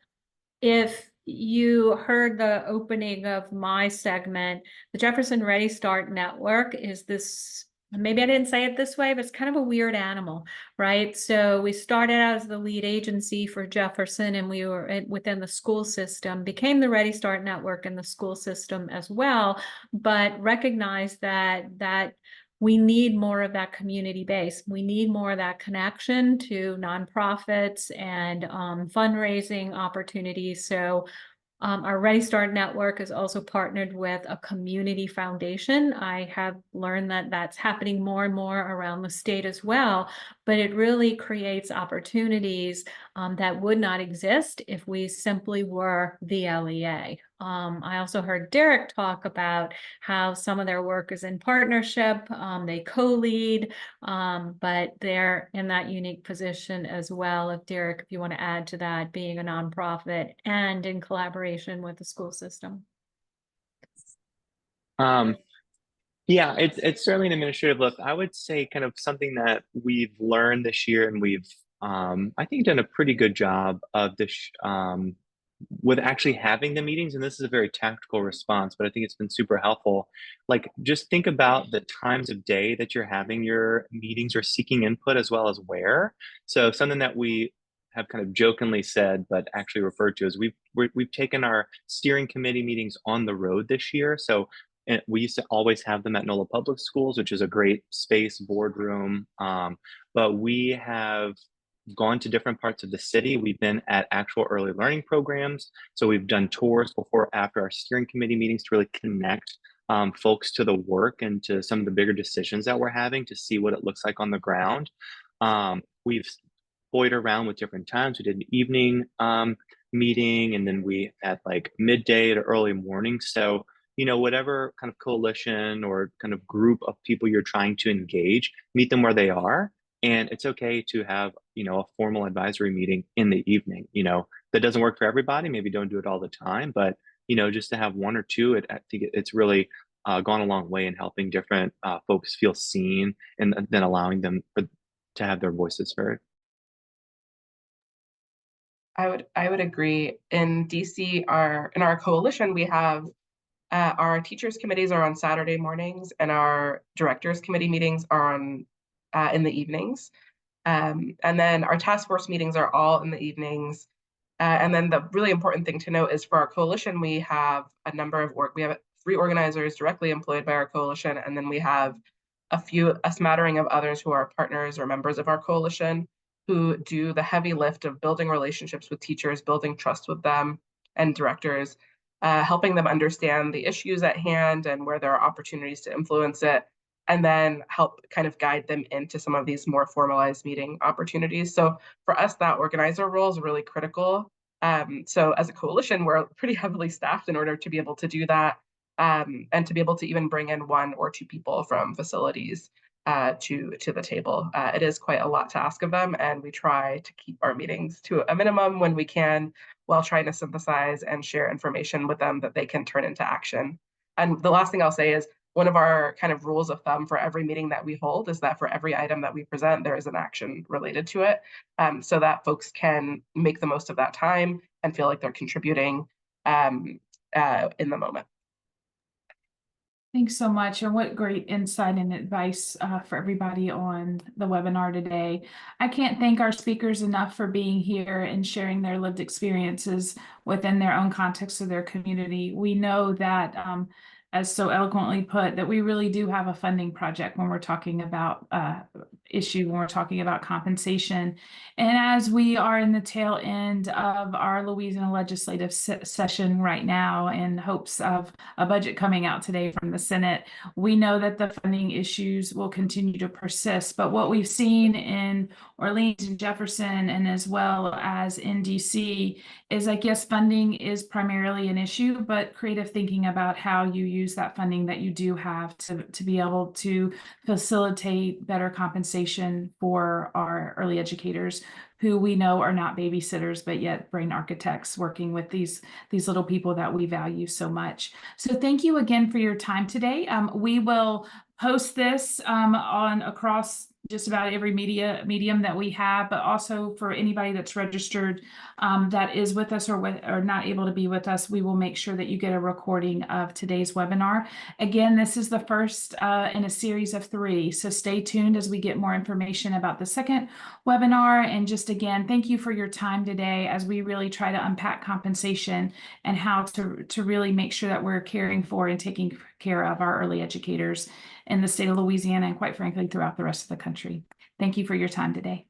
if you heard the opening of my segment, the Jefferson Ready Start Network is this, maybe I didn't say it this way, but it's kind of a weird animal, right? So we started out as the lead agency for Jefferson, and we were within the school system, became the Ready Start Network in the school system as well, but recognized that we need more of that community base. We need more of that connection to nonprofits and fundraising opportunities. So our Ready Start Network is also partnered with a community foundation. I have learned that that's happening more and more around the state as well, but it really creates opportunities that would not exist if we simply were the LEA. I also heard Derek talk about how some of their work is in partnership. They co-lead, but they're in that unique position as well. If Derek, if you want to add to that, being a nonprofit and in collaboration with the school system. Yeah, it's certainly an administrative lift. I would say kind of something that we've learned this year, and we've I think done a pretty good job of this with actually having the meetings. And this is a very tactical response, but I think it's been super helpful. Like, just think about the times of day that you're having your meetings or seeking input, as well as where. So something that we have kind of jokingly said, but actually referred to as we've taken our steering committee meetings on the road this year. So and we used to always have them at NOLA Public Schools, which is a great space, boardroom. But we have gone to different parts of the city. We've been at actual early learning programs. So we've done tours before, after our steering committee meetings to really connect folks to the work and to some of the bigger decisions that we're having, to see what it looks like on the ground. We've toyed around with different times. We did an evening meeting, and then we had like midday to early morning. So, you know, whatever kind of coalition or kind of group of people you're trying to engage, meet them where they are. And it's okay to have, you know, a formal advisory meeting in the evening. You know, that doesn't work for everybody. Maybe don't do it all the time, but, you know, just to have one or two, I think it's really gone a long way in helping different folks feel seen, and then allowing them to have their voices heard. I would agree. In DC, in our coalition, we have our teachers committees are on Saturday mornings, and our directors committee meetings are on in the evenings. And then our task force meetings are all in the evenings. And then the really important thing to note is, for our coalition, we have a number of we have 3 organizers directly employed by our coalition, and then we have a smattering of others who are partners or members of our coalition, who do the heavy lift of building relationships with teachers, building trust with them and directors, helping them understand the issues at hand and where there are opportunities to influence it, and then help kind of guide them into some of these more formalized meeting opportunities. So for us, that organizer role is really critical. So as a coalition, we're pretty heavily staffed in order to be able to do that, and to be able to even bring in 1 or 2 people from facilities to the table. It is quite a lot to ask of them, and we try to keep our meetings to a minimum when we can, while trying to synthesize and share information with them that they can turn into action. And the last thing I'll say is, one of our kind of rules of thumb for every meeting that we hold is that for every item that we present, there is an action related to it, so that folks can make the most of that time and feel like they're contributing in the moment. Thanks so much, and what great insight and advice for everybody on the webinar today. I can't thank our speakers enough for being here and sharing their lived experiences within their own context of their community. We know that, as so eloquently put, that we really do have a funding project when we're talking about when we're talking about compensation. And as we are in the tail end of our Louisiana legislative session right now, in hopes of a budget coming out today from the Senate, we know that the funding issues will continue to persist. But what we've seen in Orleans and Jefferson, and as well as in DC, is, I guess, funding is primarily an issue, but creative thinking about how you use that funding that you do have to be able to facilitate better compensation for our early educators, who we know are not babysitters, but yet brain architects working with these little people that we value so much. So thank you again for your time today. We will post this on across just about every medium that we have, but also for anybody that's registered that is with us or not able to be with us, we will make sure that you get a recording of today's webinar. Again, this is the first in a series of 3, so stay tuned as we get more information about the second webinar. And just again, thank you for your time today as we really try to unpack compensation and how to really make sure that we're caring for and taking care of our early educators in the state of Louisiana and quite frankly throughout the rest of the country. Thank you for your time today.